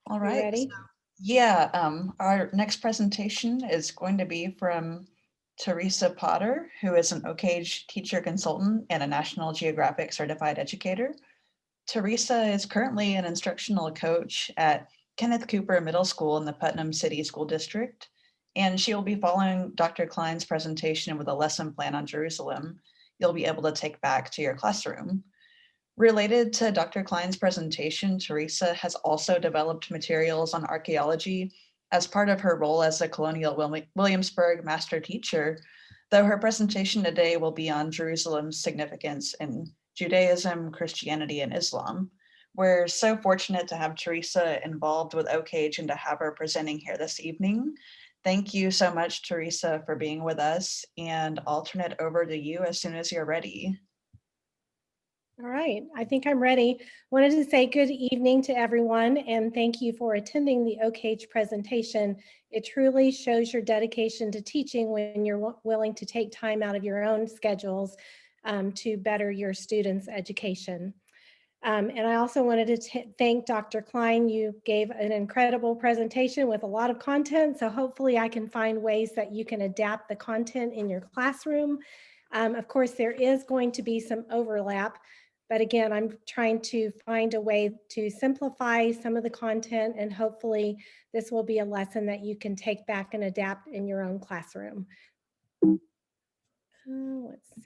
All You right. ready? Yeah, our next presentation is going to be from Teresa Potter, who is an OCAGE teacher consultant and a National Geographic certified educator. Teresa is currently an instructional coach at Kenneth Cooper Middle School in the Putnam City School District, and she will be following Dr. Klein's presentation with a lesson plan on Jerusalem you'll be able to take back to your classroom. Related to Dr. Klein's presentation, Teresa has also developed materials on archaeology as part of her role as a Colonial Williamsburg master teacher, though her presentation today will be on Jerusalem's significance in Judaism, Christianity, and Islam. We're so fortunate to have Teresa involved with OCAGE and to have her presenting here this evening. Thank you so much, Teresa, for being with us, and I'll turn it over to you as soon as you're ready. All right, I think I'm ready. Wanted to say good evening to everyone and thank you for attending the OCAGE presentation. It truly shows your dedication to teaching when you're willing to take time out of your own schedules to better your students' education. And I also wanted to thank Dr. Klein. You gave an incredible presentation with a lot of content, so hopefully I can find ways that you can adapt the content in your classroom. Of course, there is going to be some overlap, but again, I'm trying to find a way to simplify some of the content, and hopefully this will be a lesson that you can take back and adapt in your own classroom. Let's see.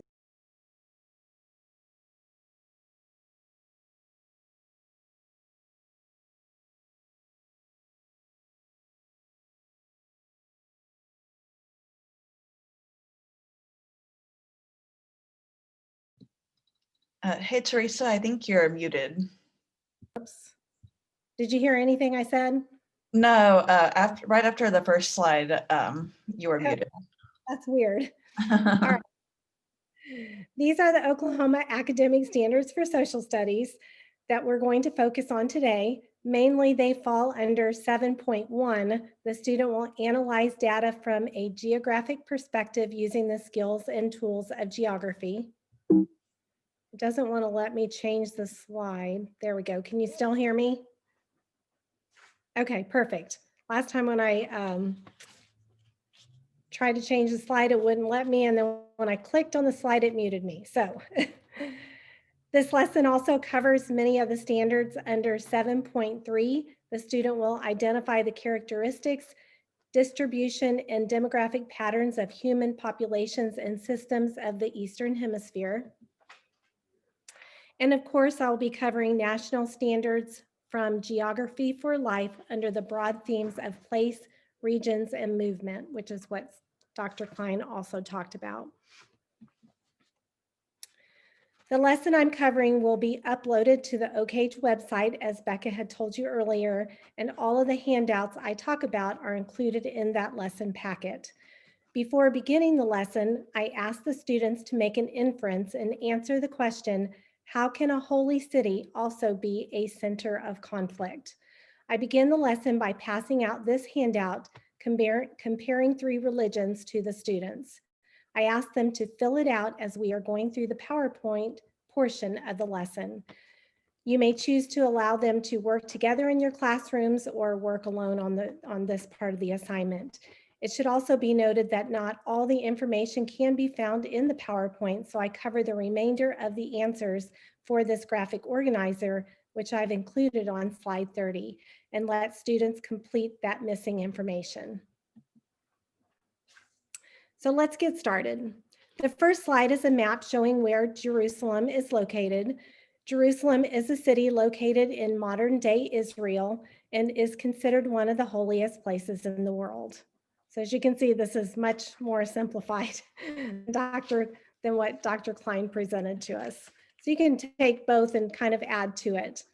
Hey, Teresa, I think you're muted. Oops. Did you hear anything I said? No, right after the first slide, you were Oh, muted. that's weird. All right. These are the Oklahoma Academic Standards for Social Studies that we're going to focus on today. Mainly, they fall under 7.1. The student will analyze data from a geographic perspective using the skills and tools of geography. It doesn't want to let me change the slide. There we go. Can you still hear me? Okay, perfect. Last time when I tried to change the slide, it wouldn't let me. And then when I clicked on the slide, it muted me. So this lesson also covers many of the standards under 7.3. The student will identify the characteristics, distribution, and demographic patterns of human populations and systems of the Eastern Hemisphere. And of course, I'll be covering national standards from Geography for Life under the broad themes of place, regions, and movement, which is what Dr. Klein also talked about. The lesson I'm covering will be uploaded to the OCAGE website, as Becca had told you earlier, and all of the handouts I talk about are included in that lesson packet. Before beginning the lesson, I asked the students to make an inference and answer the question, how can a holy city also be a center of conflict? I begin the lesson by passing out this handout, comparing three religions to the students. I asked them to fill it out as we are going through the PowerPoint portion of the lesson. You may choose to allow them to work together in your classrooms or work alone on this part of the assignment. It should also be noted that not all the information can be found in the PowerPoint, so I cover the remainder of the answers for this graphic organizer, which I've included on slide 30, and let students complete that missing information. So let's get started. The first slide is a map showing where Jerusalem is located. Jerusalem is a city located in modern-day Israel and is considered one of the holiest places in the world. So as you can see, this is much more simplified than what Dr. Klein presented to us. So you can take both and kind of add to it.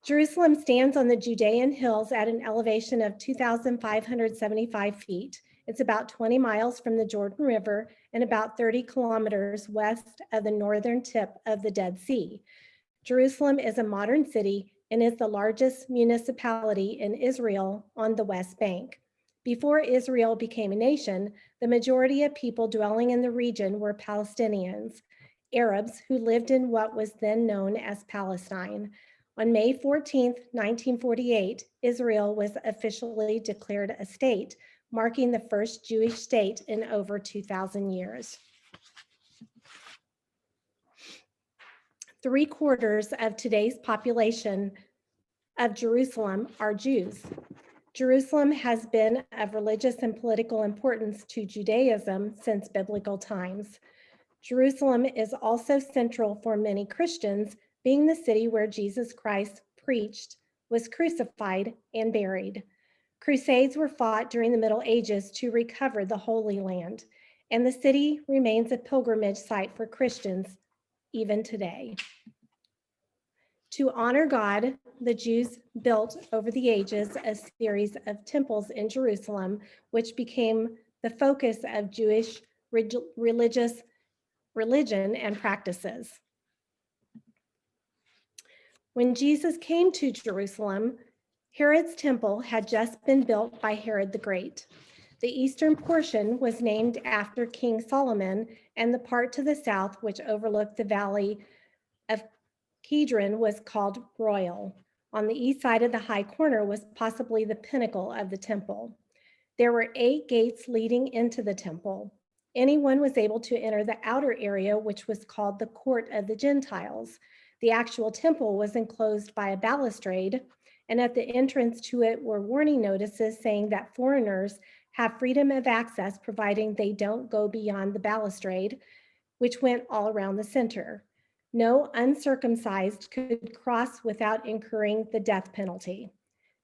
Jerusalem stands on the Judean hills at an elevation of 2,575 feet. It's about 20 miles from the Jordan River and about 30 kilometers west of the northern tip of the Dead Sea. Jerusalem is a modern city and is the largest municipality in Israel on the West Bank. Before Israel became a nation, the majority of people dwelling in the region were Palestinians, Arabs who lived in what was then known as Palestine. On May 14, 1948, Israel was officially declared a state, marking the first Jewish state in over 2,000 years. 3/4 of today's population of Jerusalem are Jews. Jerusalem has been of religious and political importance to Judaism since biblical times. Jerusalem is also central for many Christians, being the city where Jesus Christ preached, was crucified, and buried. Crusades were fought during the Middle Ages to recover the Holy Land, and the city remains a pilgrimage site for Christians even today. To honor God, the Jews built over the ages a series of temples in Jerusalem, which became the focus of Jewish religion and practices. When Jesus came to Jerusalem, Herod's temple had just been built by Herod the Great. The eastern portion was named after King Solomon, and the part to the south, which overlooked the valley of Kidron, was called Royal. On the east side of the high corner was possibly the pinnacle of the temple. There were 8 gates leading into the temple. Anyone was able to enter the outer area, which was called the Court of the Gentiles. The actual temple was enclosed by a balustrade, and at the entrance to it were warning notices saying that foreigners have freedom of access, providing they don't go beyond the balustrade, which went all around the center. No uncircumcised could cross without incurring the death penalty.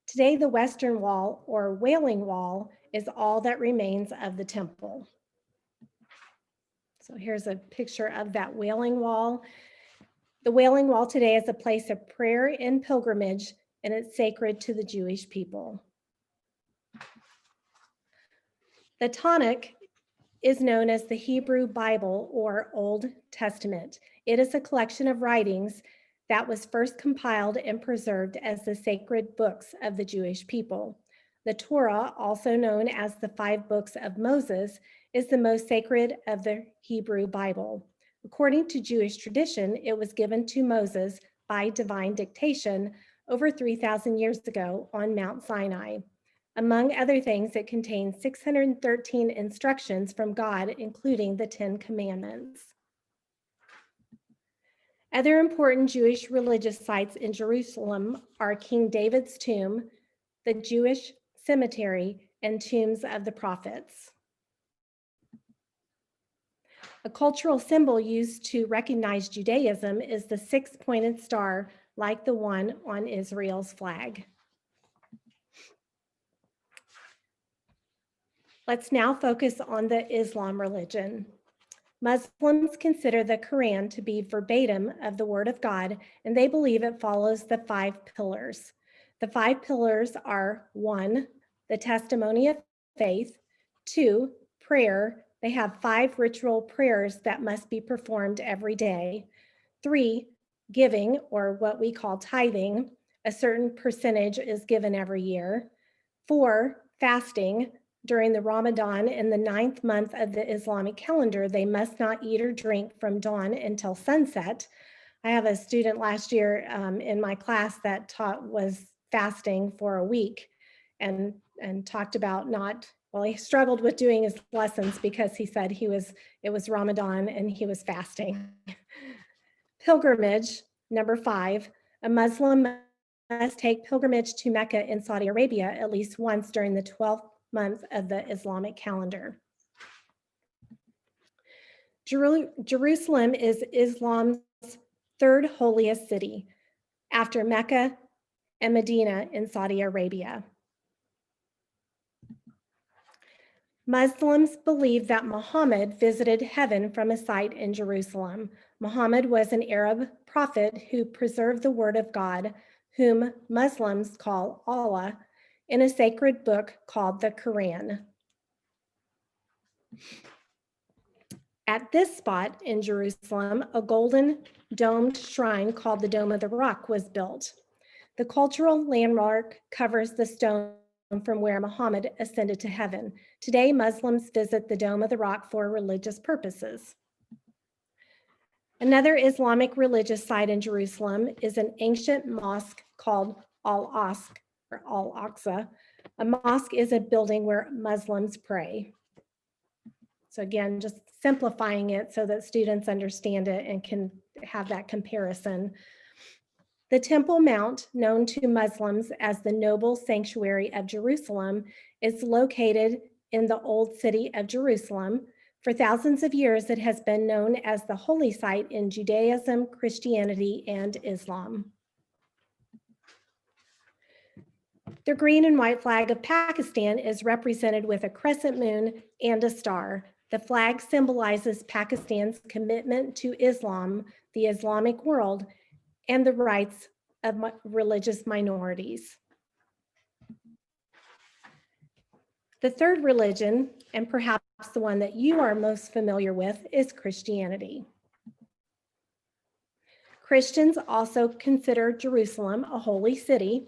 Today, the Western Wall, or Wailing Wall, is all that remains of the temple. So here's a picture of that Wailing Wall. The Wailing Wall today is a place of prayer and pilgrimage, and it's sacred to the Jewish people. The Tanakh is known as the Hebrew Bible or Old Testament. It is a collection of writings that was first compiled and preserved as the sacred books of the Jewish people. The Torah, also known as the 5 books of Moses, is the most sacred of the Hebrew Bible. According to Jewish tradition, it was given to Moses by divine dictation over 3,000 years ago on Mount Sinai. Among other things, it contains 613 instructions from God, including the 10 Commandments. Other important Jewish religious sites in Jerusalem are King David's tomb, the Jewish cemetery, and tombs of the prophets. A cultural symbol used to recognize Judaism is the 6-pointed star, like the one on Israel's flag. Let's now focus on the Islam religion. Muslims consider the Quran to be verbatim of the Word of God, and they believe it follows the 5 pillars. The 5 pillars are 1, the testimony of faith; 2, prayer. They have 5 ritual prayers that must be performed every day. 3, giving, or what we call tithing. A certain percentage is given every year. 4, fasting. During the Ramadan in the 9th month of the Islamic calendar, they must not eat or drink from dawn until sunset. I have a student last year in my class that was fasting for a week and talked about he struggled with doing his lessons because he said it was Ramadan and he was fasting. Pilgrimage, number 5, a Muslim must take pilgrimage to Mecca in Saudi Arabia at least once during the 12th month of the Islamic calendar. Jerusalem is Islam's 3rd holiest city, after Mecca and Medina in Saudi Arabia. Muslims believe that Muhammad visited heaven from a site in Jerusalem. Muhammad was an Arab prophet who preserved the word of God, whom Muslims call Allah, in a sacred book called the Quran. At this spot in Jerusalem, a golden domed shrine called the Dome of the Rock was built. The cultural landmark covers the stone from where Muhammad ascended to heaven. Today, Muslims visit the Dome of the Rock for religious purposes. Another Islamic religious site in Jerusalem is an ancient mosque called Al-Aqsa. A mosque is a building where Muslims pray. So again, just simplifying it so that students understand it and can have that comparison. The Temple Mount, known to Muslims as the Noble Sanctuary of Jerusalem, is located in the Old City of Jerusalem. For thousands of years, it has been known as the holy site in Judaism, Christianity, and Islam. The green and white flag of Pakistan is represented with a crescent moon and a star. The flag symbolizes Pakistan's commitment to Islam, the Islamic world, and the rights of religious minorities. The third religion, and perhaps the one that you are most familiar with, is Christianity. Christians also consider Jerusalem a holy city.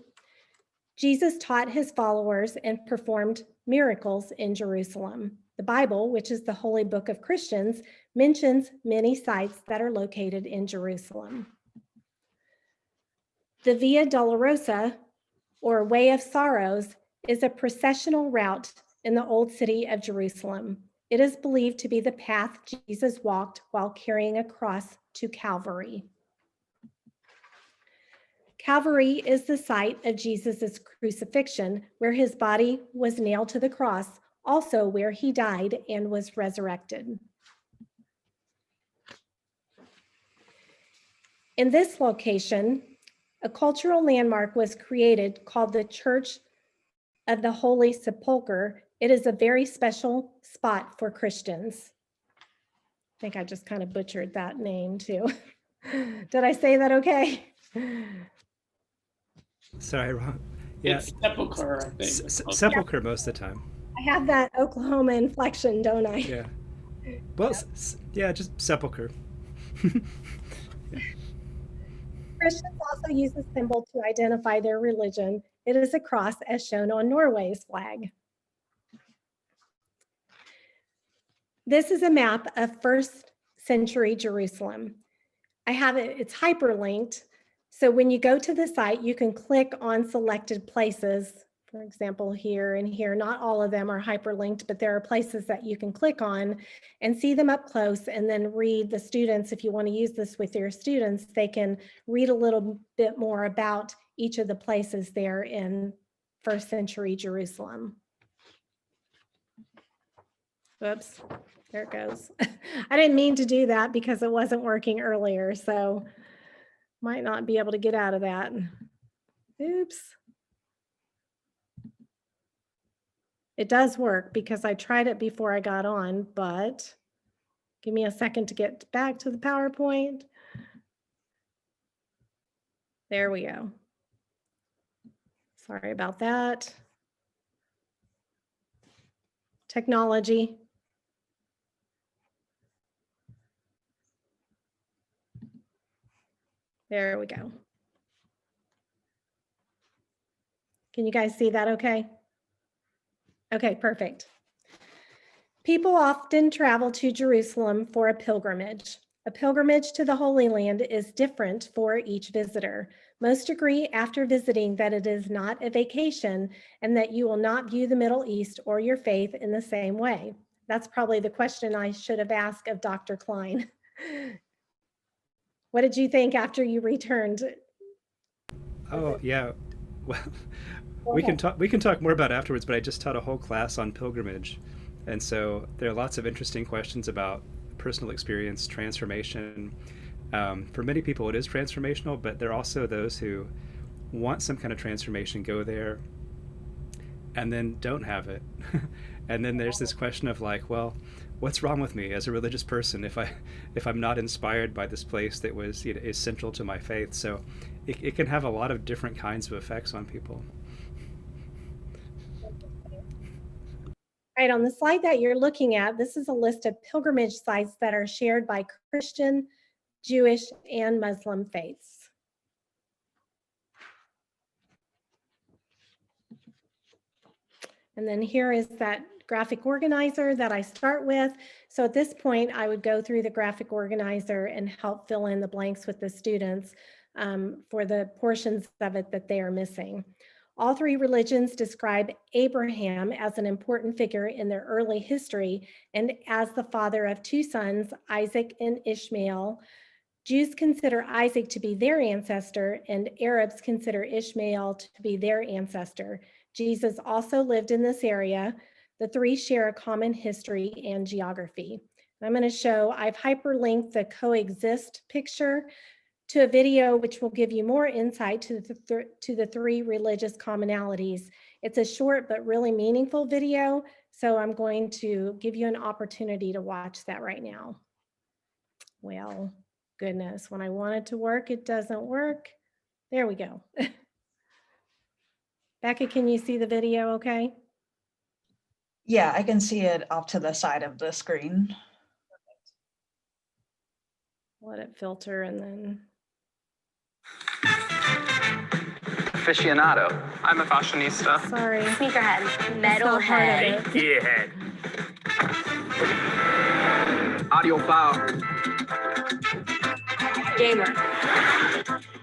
Jesus taught his followers and performed miracles in Jerusalem. The Bible, which is the holy book of Christians, mentions many sites that are located in Jerusalem. The Via Dolorosa, or Way of Sorrows, is a processional route in the Old City of Jerusalem. It is believed to be the path Jesus walked while carrying a cross to Calvary. Calvary is the site of Jesus's crucifixion, where his body was nailed to the cross, also where he died and was resurrected. In this location, a cultural landmark was created called the Church of the Holy Sepulchre. It is a very special spot for Christians. I think I just kind of butchered that name too. Did I say that okay? Sorry, wrong. Yeah, It's sepulcher, I think. sepulcher most of the time. I have that Oklahoma inflection, don't I? Yeah. Well, yeah, just sepulcher. Christians also use the symbol to identify their religion. It is a cross as shown on Norway's flag. This is a map of first century Jerusalem. I have it, it's hyperlinked. So when you go to the site, you can click on selected places. For example, here and here, not all of them are hyperlinked, but there are places that you can click on and see them up close and then read the students. If you want to use this with your students, they can read a little bit more about each of the places there in first century Jerusalem. Oops, there it goes. I didn't mean to do that because it wasn't working earlier, so might not be able to get out of that. Oops. It does work because I tried it before I got on, but give me a second to get back to the PowerPoint. There we go. Sorry about that. Technology. There we go. Can you guys see that okay? Okay, perfect. People often travel to Jerusalem for a pilgrimage. A pilgrimage to the Holy Land is different for each visitor. Most agree after visiting that it is not a vacation and that you will not view the Middle East or your faith in the same way. That's probably the question I should have asked of Dr. Klein. What did you think after you returned? Oh, yeah. Well, we can talk more about it afterwards, but I just taught a whole class on pilgrimage. And so there are lots of interesting questions about personal experience, transformation. For many people, it is transformational, but there are also those who want some kind of transformation, go there, and then don't have it. And then there's this question of like, well, what's wrong with me as a religious person if I'm not inspired by this place that was, is central to my faith? So it can have a lot of different kinds of effects on people. Right, on the slide that you're looking at, this is a list of pilgrimage sites that are shared by Christian, Jewish, and Muslim faiths. And then here is that graphic organizer that I start with. So at this point, I would go through the graphic organizer and help fill in the blanks with the students for the portions of it that they are missing. All three religions describe Abraham as an important figure in their early history and as the father of two sons, Isaac and Ishmael. Jews consider Isaac to be their ancestor, and Arabs consider Ishmael to be their ancestor. Jesus also lived in this area. The three share a common history and geography. I'm going to show, I've hyperlinked the coexist picture to a video which will give you more insight to the three religious commonalities. It's a short but really meaningful video, so I'm going to give you an opportunity to watch that right now. Well, goodness, when I want it to work, it doesn't work. There we go. Becca, can you see the video okay? Yeah, I can see it off to the side of the screen. Let it filter and then. Aficionado. I'm a fashionista. Sorry. Sneakerhead. Metalhead. Gearhead. Audiophile. Gamer.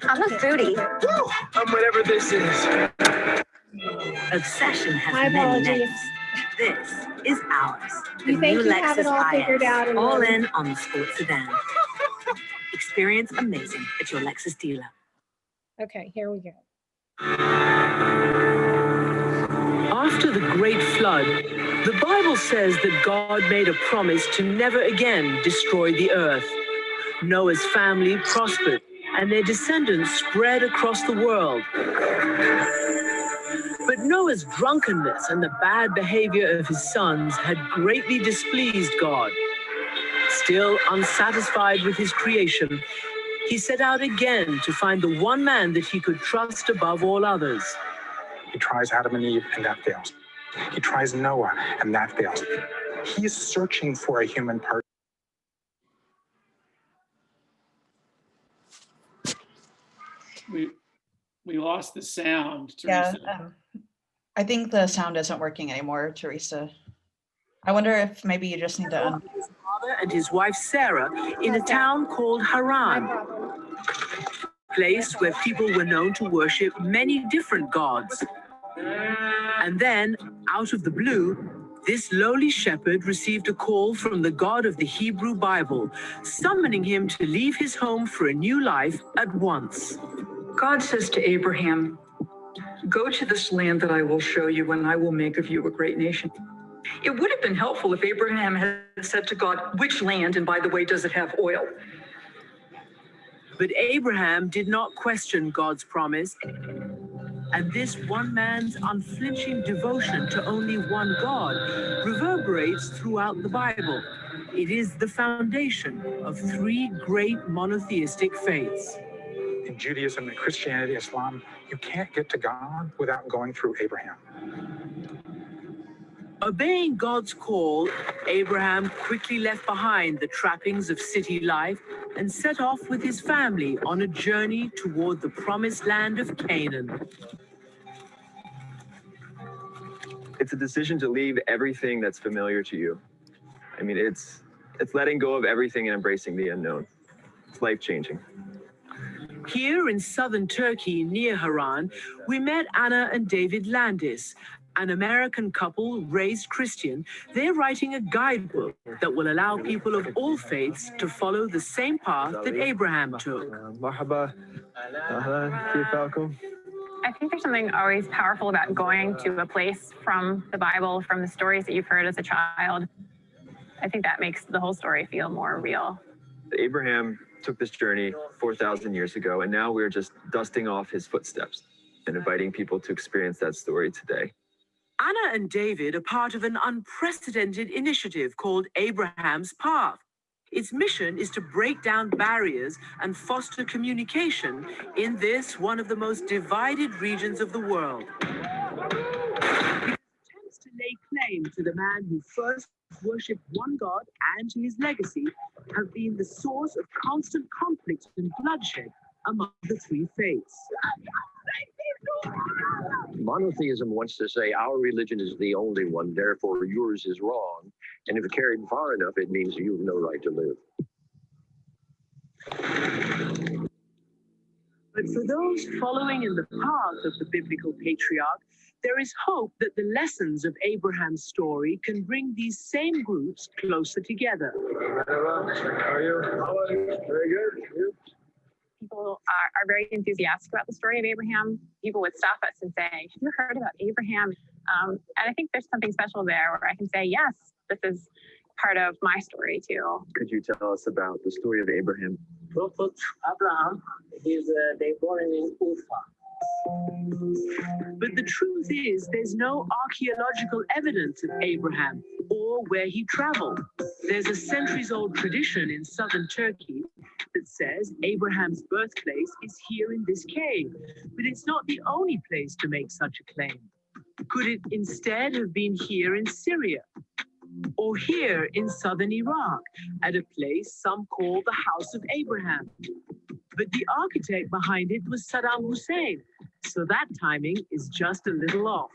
I'm a foodie. Woo! I'm whatever this is. Obsession has My many apologies. names. This is ours. You think you have it all figured out and all then- in on the sports sedan. Experience amazing at your Lexus dealer. Okay, here we go. After the great flood, the Bible says that God made a promise to never again destroy the earth. Noah's family prospered, and their descendants spread across the world. But Noah's drunkenness and the bad behavior of his sons had greatly displeased God. Still unsatisfied with his creation, he set out again to find the one man that he could trust above all others. He tries Adam and Eve, and that fails. He tries Noah, and that fails. He's searching for a human partner. We lost the sound, Yeah, Teresa. I think the sound isn't working anymore, Teresa. I wonder if maybe you just need to. His father and his wife Sarah in a town called My Haran, problem. a place where people were known to worship many different gods. And then, out of the blue, this lowly shepherd received a call from the God of the Hebrew Bible, summoning him to leave his home for a new life at once. God says to Abraham, "Go to this land that I will show you, and I will make of you a great nation." It would have been helpful if Abraham had said to God, "Which land, and by the way, does it have oil?" But Abraham did not question God's promise, and this one man's unflinching devotion to only one God reverberates throughout the Bible. It is the foundation of three great monotheistic faiths. In Judaism and Christianity, Islam, you can't get to God without going through Abraham. Obeying God's call, Abraham quickly left behind the trappings of city life and set off with his family on a journey toward the promised land of Canaan. It's a decision to leave everything that's familiar to you. I mean, it's letting go of everything and embracing the unknown. It's life-changing. Here in southern Turkey, near Haran, we met Anna and David Landis, an American couple raised Christian. They're writing a guidebook that will allow people of all faiths to follow the same path that Abraham took. Marhaba. I think there's something always powerful about going to a place from the Bible, from the stories that you've heard as a child. I think that makes the whole story feel more real. Abraham took this journey 4,000 years ago, and now we're just dusting off his footsteps and inviting people to experience that story today. Anna and David are part of an unprecedented initiative called Abraham's Path. Its mission is to break down barriers and foster communication in this, one of the most divided regions of the world. It attempts to lay claim to the man who first worshipped one God and to his legacy have been the source of constant conflict and bloodshed among the three faiths. Monotheism wants to say our religion is the only one, therefore yours is wrong. And if carried far enough, it means you have no right to live. But for those following in the path of the biblical patriarch, there is hope that the lessons of Abraham's story can bring these same groups closer together. How are you? Very good. People are very enthusiastic about the story of Abraham. People would stop us and say, have you heard about Abraham? And I think there's something special there where I can say, yes, this is part of my story too. Could you tell us about the story of Abraham? Prophet Abraham they born in Ufa. But the truth is, there's no archaeological evidence of Abraham or where he traveled. There's a centuries-old tradition in southern Turkey that says Abraham's birthplace is here in this cave, but it's not the only place to make such a claim. Could it instead have been here in Syria? Or here in southern Iraq, at a place some call the House of Abraham? But the architect behind it was Saddam Hussein, so that timing is just a little off.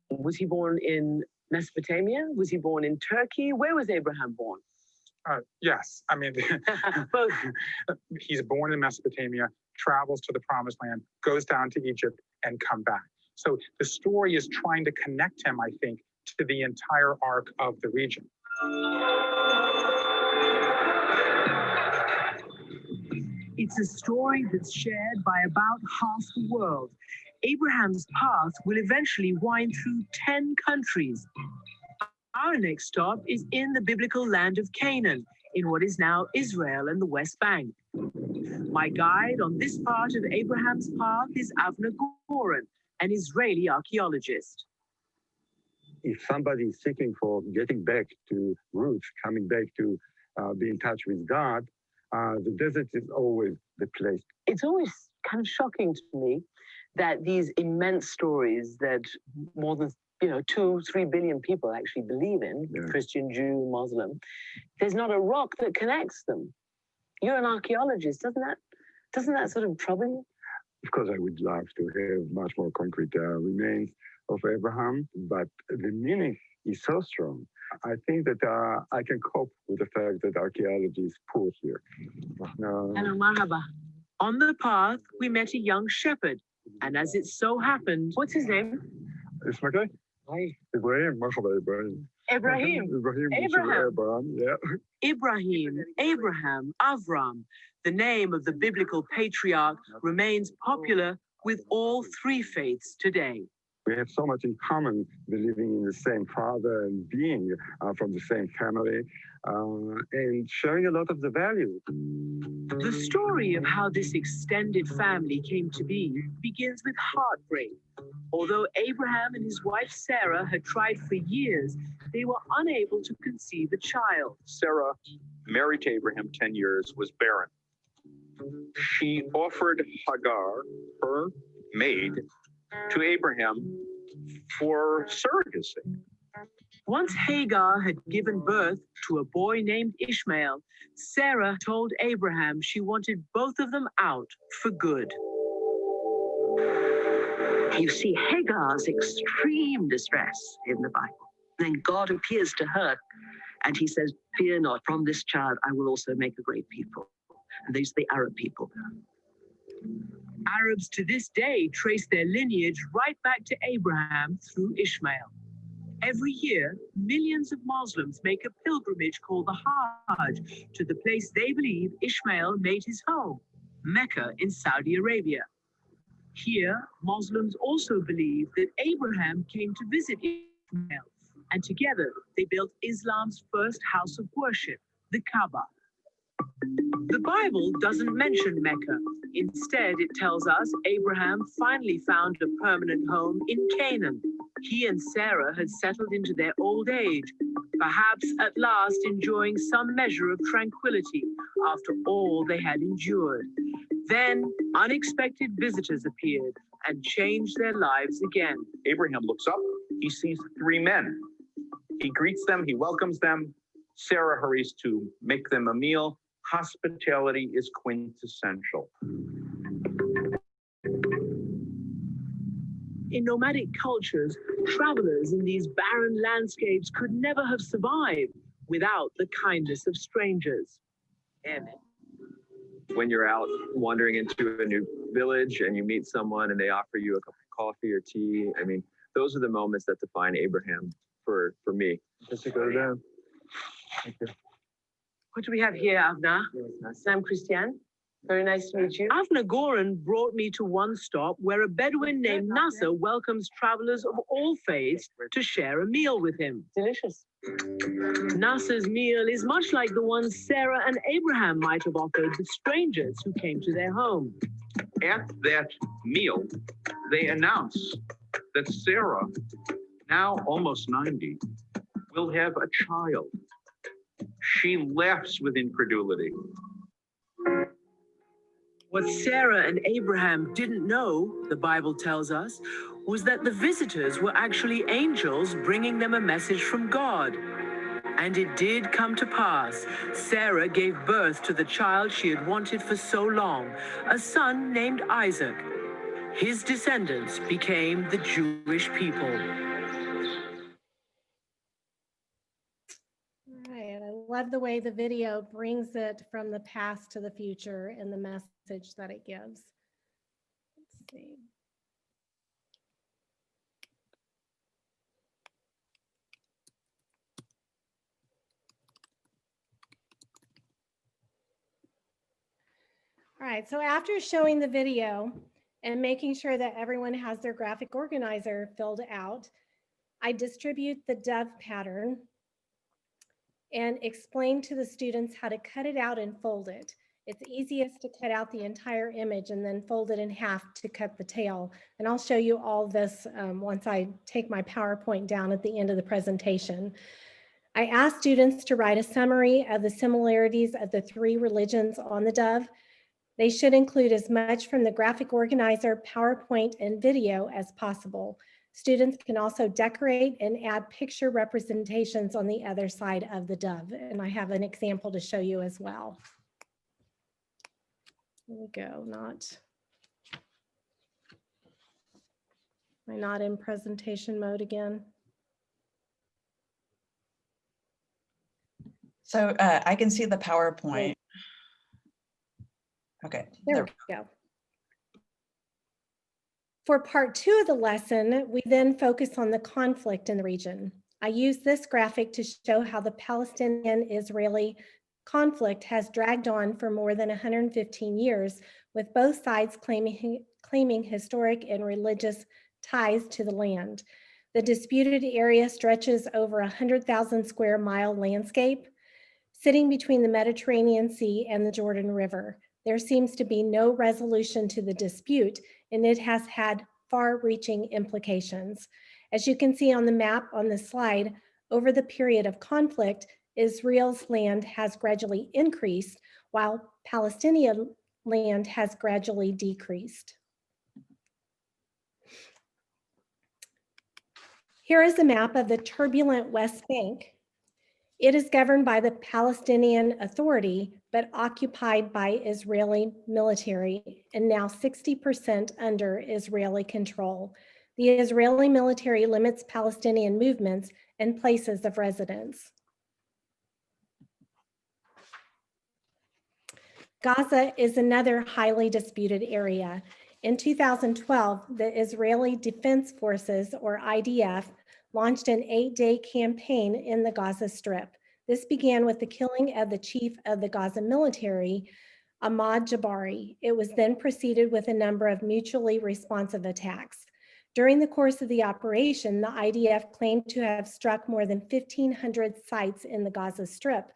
Was he born in Mesopotamia? Was he born in Turkey? Where was Abraham born? Yes, I mean, Both. he's born in Mesopotamia, travels to the Promised Land, goes down to Egypt, and come back. So the story is trying to connect him, I think, to the entire arc of the region. It's a story that's shared by about half the world. Abraham's path will eventually wind through 10 countries. Our next stop is in the biblical land of Canaan, in what is now Israel and the West Bank. My guide on this part of Abraham's path is Avner Goren, an Israeli archaeologist. If somebody is seeking for getting back to roots, coming back to be in touch with God, the desert is always the place. It's always kind of shocking to me that these immense stories that more than 2-3 billion people actually believe in, Christian, Jew, Muslim, there's not a rock that connects them. You're an archaeologist, doesn't that sort of trouble you? Of course, I would love to have much more concrete remains of Abraham, but the meaning is so strong. I think that I can cope with the fact that archaeology is poor here. Hello, marhaba. On the path, we met a young shepherd, and as it so happened, what's his name? It's okay. Hi. Ibrahim, marhaba Ibrahim. Abraham, yeah. Ibrahim, Abraham, Avram, the name of the biblical patriarch, remains popular with all three faiths today. We have so much in common, believing in the same father and being from the same family and sharing a lot of the values. The story of how this extended family came to be begins with heartbreak. Although Abraham and his wife Sarah had tried for years, they were unable to conceive a child. Sarah, married to Abraham 10 years, was barren. She offered Hagar, her maid, to Abraham for surrogacy. Once Hagar had given birth to a boy named Ishmael, Sarah told Abraham she wanted both of them out for good. You see Hagar's extreme distress in the Bible. Then God appears to her and he says, "Fear not, from this child I will also make a great people." And these are the Arab people. Arabs to this day trace their lineage right back to Abraham through Ishmael. Every year, millions of Muslims make a pilgrimage called the Hajj to the place they believe Ishmael made his home, Mecca in Saudi Arabia. Here, Muslims also believe that Abraham came to visit Ishmael, and together they built Islam's first house of worship, the Kaaba. The Bible doesn't mention Mecca. Instead, it tells us Abraham finally found a permanent home in Canaan. He and Sarah had settled into their old age, perhaps at last enjoying some measure of tranquility after all they had endured. Then, unexpected visitors appeared and changed their lives again. Abraham looks up, he sees 3 men. He greets them, he welcomes them. Sarah hurries to make them a meal. Hospitality is quintessential. in nomadic cultures, travelers in these barren landscapes could never have survived without the kindness of strangers. And when you're out wandering into a new village and you meet someone and they offer you a cup of coffee or tea, I mean, those are the moments that define Abraham for me. Just to go down. Thank you. What do we have here, Avna? Sam Christian. Very nice to meet you. Avna Goran brought me to one stop where a Bedouin named Nasser welcomes travelers of all faiths to share a meal with him. Delicious. Nasser's meal is much like the one Sarah and Abraham might have offered the strangers who came to their home. At that meal, they announce that Sarah, now almost 90, will have a child. She laughs with incredulity. What Sarah and Abraham didn't know, the Bible tells us, was that the visitors were actually angels bringing them a message from God. And it did come to pass. Sarah gave birth to the child she had wanted for so long, a son named Isaac. His descendants became the Jewish people. Right, I love the way the video brings it from the past to the future and the message that it gives. Let's see. All right, so after showing the video and making sure that everyone has their graphic organizer filled out, I distribute the dove pattern and explain to the students how to cut it out and fold it. It's easiest to cut out the entire image and then fold it in half to cut the tail. And I'll show you all this once I take my PowerPoint down at the end of the presentation. I asked students to write a summary of the similarities of the three religions on the dove. They should include as much from the graphic organizer, PowerPoint, and video as possible. Students can also decorate and add picture representations on the other side of the dove. And I have an example to show you as well. Here we go, am I not in presentation mode again? So I can see the PowerPoint. Okay, there we go. For part 2 of the lesson, we then focus on the conflict in the region. I use this graphic to show how the Palestinian-Israeli conflict has dragged on for more than 115 years, with both sides claiming historic and religious ties to the land. The disputed area stretches over 100,000 square mile landscape, sitting between the Mediterranean Sea and the Jordan River. There seems to be no resolution to the dispute, and it has had far-reaching implications. As you can see on the map on the slide, over the period of conflict, Israel's land has gradually increased, while Palestinian land has gradually decreased. Here is a map of the turbulent West Bank. It is governed by the Palestinian Authority, but occupied by Israeli military, and now 60% under Israeli control. The Israeli military limits Palestinian movements and places of residence. Gaza is another highly disputed area. In 2012, the Israeli Defense Forces, or IDF, launched an 8-day campaign in the Gaza Strip. This began with the killing of the chief of the Gaza military, Ahmad Jabari. It was then preceded with a number of mutually responsive attacks. During the course of the operation, the IDF claimed to have struck more than 1,500 sites in the Gaza Strip.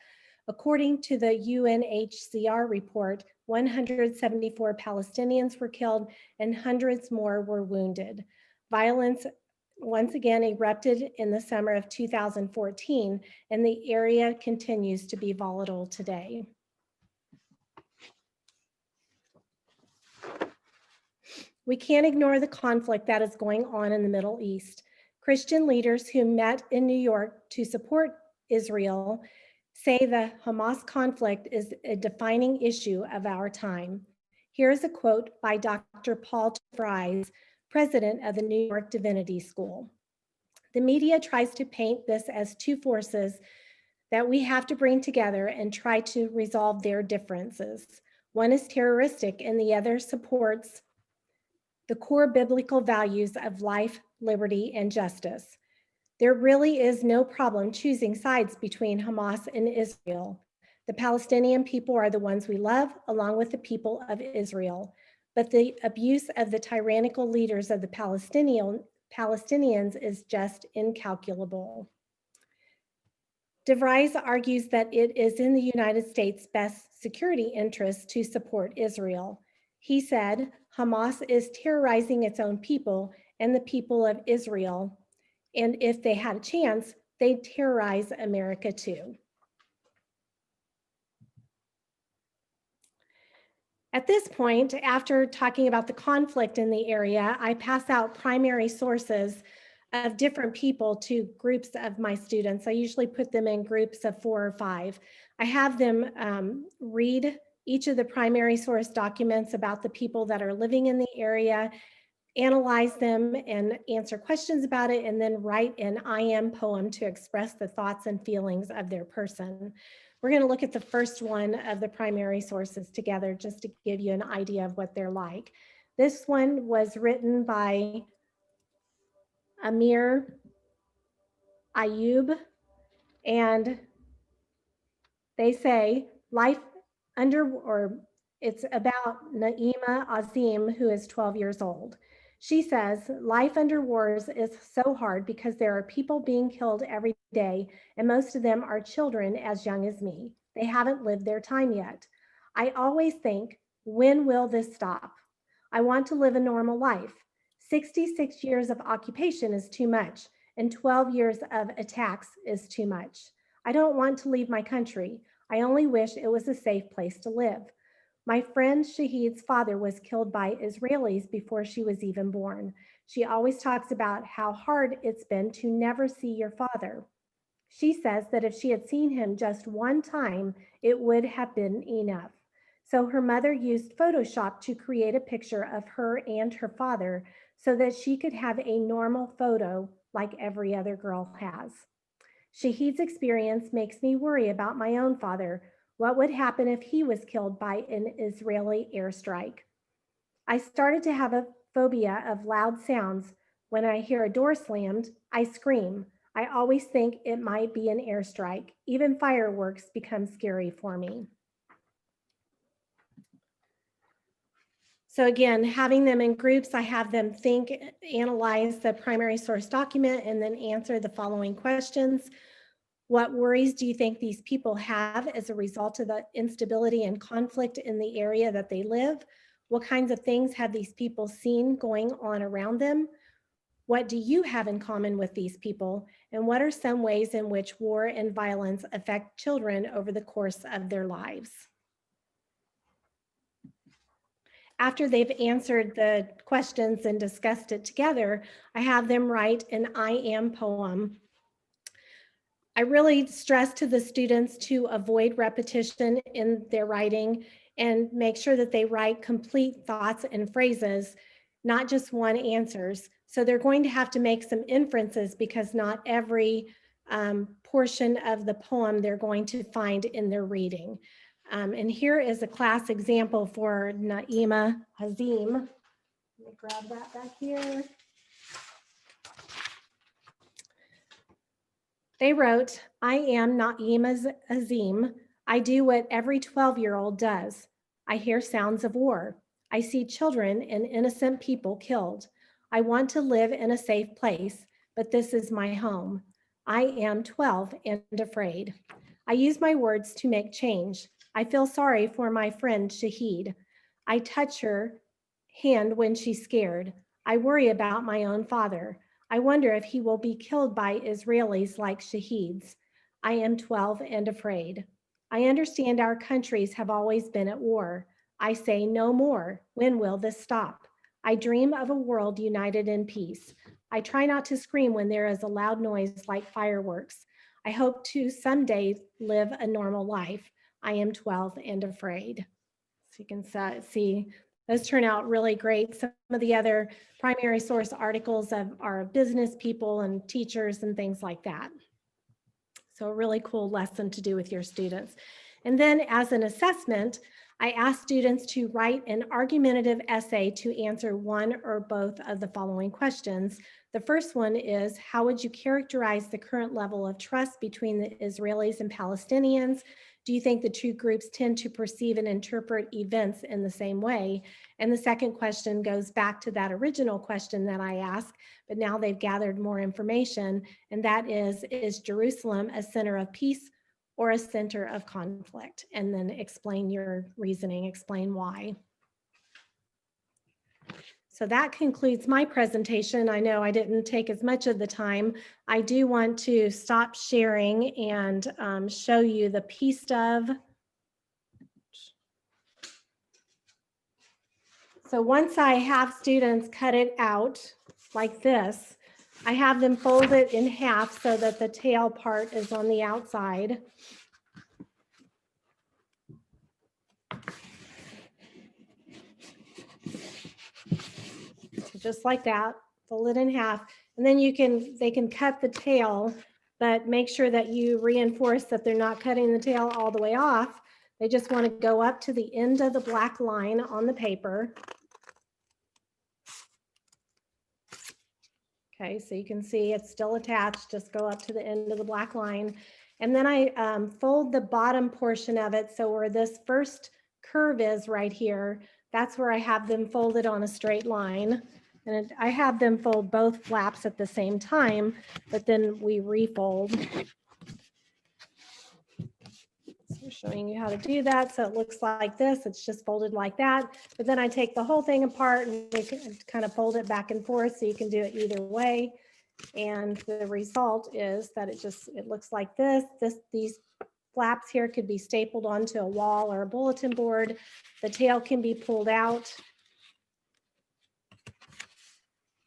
According to the UNHCR report, 174 Palestinians were killed and hundreds more were wounded. Violence once again erupted in the summer of 2014, and the area continues to be volatile today. We can't ignore the conflict that is going on in the Middle East. Christian leaders who met in New York to support Israel say the Hamas conflict is a defining issue of our time. Here is a quote by Dr. Paul Fries, president of the New York Divinity School. The media tries to paint this as two forces that we have to bring together and try to resolve their differences. One is terroristic and the other supports the core biblical values of life, liberty, and justice. There really is no problem choosing sides between Hamas and Israel. The Palestinian people are the ones we love, along with the people of Israel. But the abuse of the tyrannical leaders of the Palestinians is just incalculable. DeVries argues that it is in the United States' best security interest to support Israel. He said, Hamas is terrorizing its own people and the people of Israel, and if they had a chance, they'd terrorize America too. At this point, after talking about the conflict in the area, I pass out primary sources of different people to groups of my students. I usually put them in groups of 4 or 5. I have them read each of the primary source documents about the people that are living in the area, analyze them and answer questions about it, and then write an I am poem to express the thoughts and feelings of their person. We're going to look at the first one of the primary sources together just to give you an idea of what they're like. This one was written by Amir Ayub, and they say it's about Naima Azim, who is 12 years old. She says, life under wars is so hard because there are people being killed every day, and most of them are children as young as me. They haven't lived their time yet. I always think, when will this stop? I want to live a normal life. 66 years of occupation is too much, and 12 years of attacks is too much. I don't want to leave my country. I only wish it was a safe place to live. My friend Shahid's father was killed by Israelis before she was even born. She always talks about how hard it's been to never see your father. She says that if she had seen him just one time, it would have been enough. So her mother used Photoshop to create a picture of her and her father so that she could have a normal photo like every other girl has. Shahid's experience makes me worry about my own father. What would happen if he was killed by an Israeli airstrike? I started to have a phobia of loud sounds. When I hear a door slammed, I scream. I always think it might be an airstrike. Even fireworks become scary for me. So again, having them in groups, I have them think, analyze the primary source document, and then answer the following questions. What worries do you think these people have as a result of the instability and conflict in the area that they live? What kinds of things have these people seen going on around them? What do you have in common with these people? And what are some ways in which war and violence affect children over the course of their lives? After they've answered the questions and discussed it together, I have them write an I am poem. I really stress to the students to avoid repetition in their writing and make sure that they write complete thoughts and phrases, not just one answers. So they're going to have to make some inferences because not every portion of the poem they're going to find in their reading. And here is a class example for Naima Azim. Let me grab that back here. They wrote, I am Naima Azim. I do what every 12-year-old does. I hear sounds of war. I see children and innocent people killed. I want to live in a safe place, but this is my home. I am 12 and afraid. I use my words to make change. I feel sorry for my friend Shahid. I touch her hand when she's scared. I worry about my own father. I wonder if he will be killed by Israelis like Shahids. I am 12 and afraid. I understand our countries have always been at war. I say no more. When will this stop? I dream of a world united in peace. I try not to scream when there is a loud noise like fireworks. I hope to someday live a normal life. I am 12 and afraid. So you can see Those turn out really great. Some of the other primary source articles are business people and teachers and things like that. So a really cool lesson to do with your students. And then as an assessment, I asked students to write an argumentative essay to answer one or both of the following questions. The first one is, how would you characterize the current level of trust between the Israelis and Palestinians? Do you think the two groups tend to perceive and interpret events in the same way? And the second question goes back to that original question that I asked, but now they've gathered more information, and that is Jerusalem a center of peace or a center of conflict? And then explain your reasoning, explain why. So that concludes my presentation. I know I didn't take as much of the time. I do want to stop sharing and show you the piece of. So once I have students cut it out like this, I have them fold it in half so that the tail part is on the outside. So just like that, fold it in half. And then they can cut the tail, but make sure that you reinforce that they're not cutting the tail all the way off. They just want to go up to the end of the black line on the paper. Okay, so you can see it's still attached, just go up to the end of the black line. And then I fold the bottom portion of it. So where this first curve is right here, that's where I have them folded on a straight line. And I have them fold both flaps at the same time, but then we refold. So showing you how to do that. So it looks like this, it's just folded like that. But then I take the whole thing apart and we can kind of fold it back and forth, so you can do it either way. And the result is that it looks like this. These flaps here could be stapled onto a wall or a bulletin board. The tail can be pulled out.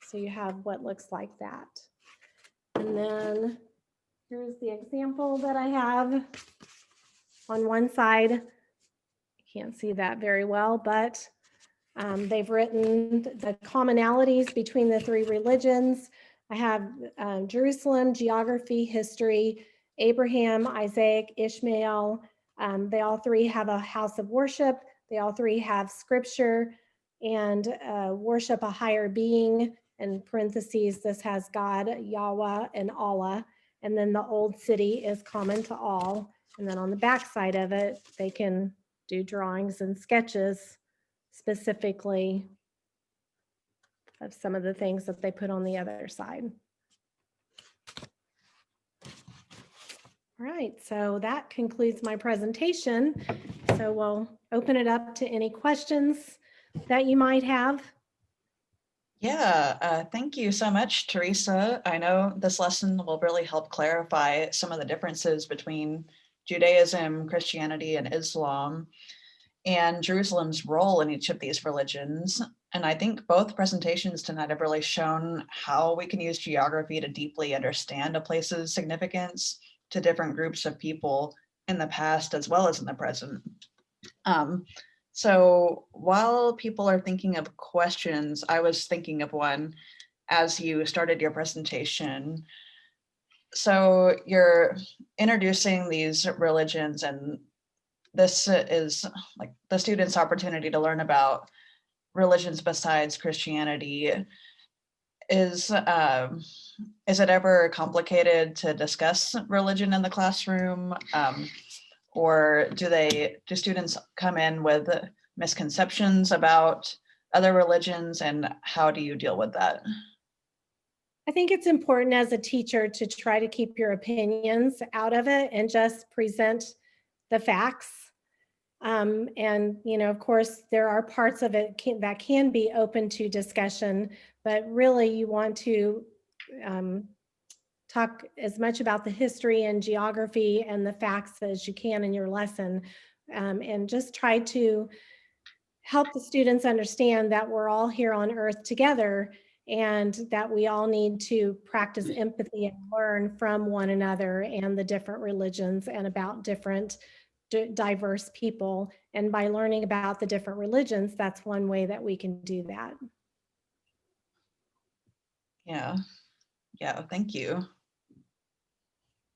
So you have what looks like that. And then here's the example that I have. On one side, you can't see that very well, but they've written the commonalities between the three religions. I have Jerusalem, geography, history, Abraham, Isaac, Ishmael. They all three have a house of worship. They all three have scripture and worship a higher being. In parentheses, this has God, Yahweh, and Allah. And then the old city is common to all. And then on the back side of it, they can do drawings and sketches specifically of some of the things that they put on the other side. All right, so that concludes my presentation. So we'll open it up to any questions that you might have. Yeah, thank you so much, Teresa. I know this lesson will really help clarify some of the differences between Judaism, Christianity, and Islam, and Jerusalem's role in each of these religions. And I think both presentations tonight have really shown how we can use geography to deeply understand a place's significance to different groups of people in the past as well as in the present. So while people are thinking of questions, I was thinking of one as you started your presentation. So you're introducing these religions, and this is like the students' opportunity to learn about religions besides Christianity. Is it ever complicated to discuss religion in the classroom? Or do students come in with misconceptions about other religions, and how do you deal with that? I think it's important as a teacher to try to keep your opinions out of it and just present the facts. And, you know, of course, there are parts of it that can be open to discussion, but really you want to talk as much about the history and geography and the facts as you can in your lesson, and just try to help the students understand that we're all here on earth together and that we all need to practice empathy and learn from one another and the different religions and about different diverse people. And by learning about the different religions, that's one way that we can do that. Yeah. Yeah, thank you.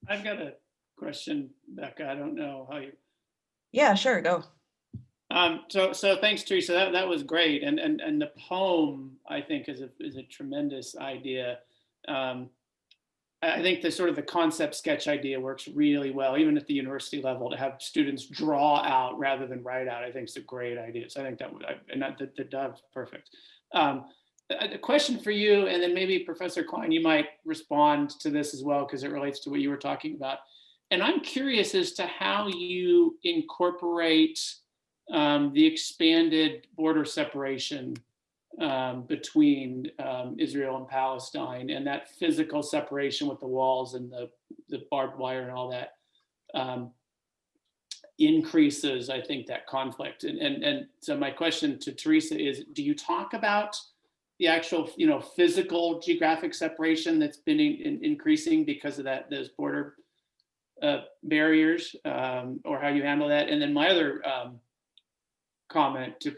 I've got a question, Becca. I don't know how you. Yeah, sure, go. So thanks, Teresa. That was great, and the poem I think is a tremendous idea. I think the sort of the concept sketch idea works really well, even at the university level, to have students draw out rather than write out. I think it's a great idea. So I think that would, and the dove's perfect. A question for you, and then maybe Professor Klein, you might respond to this as well, because it relates to what you were talking about. And I'm curious as to how you incorporate the expanded border separation between Israel and Palestine, and that physical separation with the walls and the barbed wire and all that increases, I think, that conflict. And so my question to Teresa is, do you talk about the actual, physical geographic separation that's been increasing because of those border barriers, or how you handle that? And then my other comment to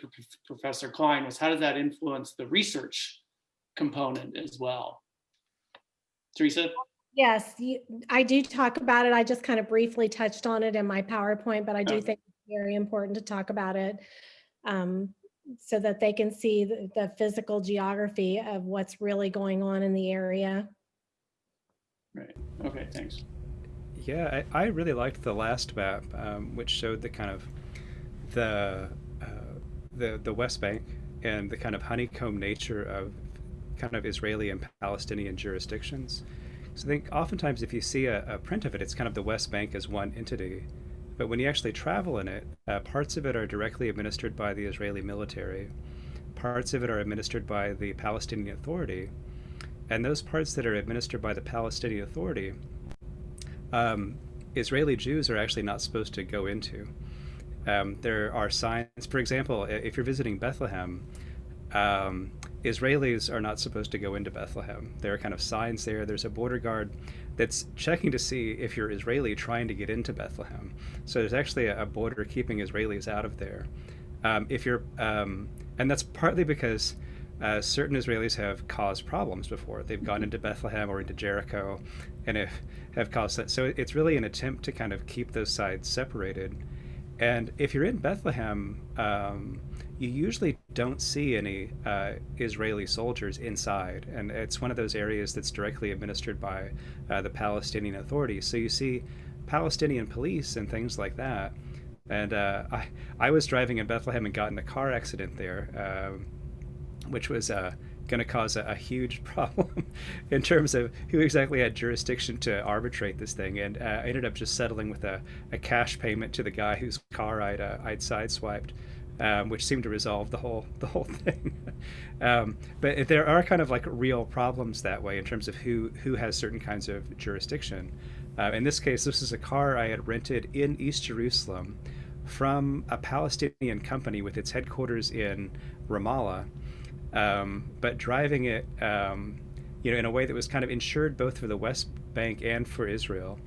Professor Klein was, how does that influence the research component as well? Teresa? Yes, I do talk about it. I just kind of briefly touched on it in my PowerPoint, but I do think it's very important to talk about it so that they can see the physical geography of what's really going on in the area. Right. Okay, thanks. Yeah, I really liked the last map, which showed the kind of the West Bank and the kind of honeycomb nature of kind of Israeli and Palestinian jurisdictions. So I think oftentimes if you see a print of it, it's kind of the West Bank as one entity. But when you actually travel in it, parts of it are directly administered by the Israeli military. Parts of it are administered by the Palestinian Authority. And those parts that are administered by the Palestinian Authority, Israeli Jews are actually not supposed to go into. There are signs, for example, if you're visiting Bethlehem, Israelis are not supposed to go into Bethlehem. There are kind of signs there. There's a border guard that's checking to see if you're Israeli trying to get into Bethlehem. So there's actually a border keeping Israelis out of there. And that's partly because certain Israelis have caused problems before. They've gone into Bethlehem or into Jericho and have caused that. So it's really an attempt to kind of keep those sides separated. And if you're in Bethlehem, you usually don't see any Israeli soldiers inside. And it's one of those areas that's directly administered by the Palestinian Authority. So you see Palestinian police and things like that. And I was driving in Bethlehem and got in a car accident there, which was going to cause a huge problem in terms of who exactly had jurisdiction to arbitrate this thing. And I ended up just settling with a cash payment to the guy whose car I'd sideswiped, which seemed to resolve the whole thing. But there are kind of like real problems that way in terms of who has certain kinds of jurisdiction. In this case, this is a car I had rented in East Jerusalem from a Palestinian company with its headquarters in Ramallah. But driving it, in a way that was kind of insured both for the West Bank and for Israel.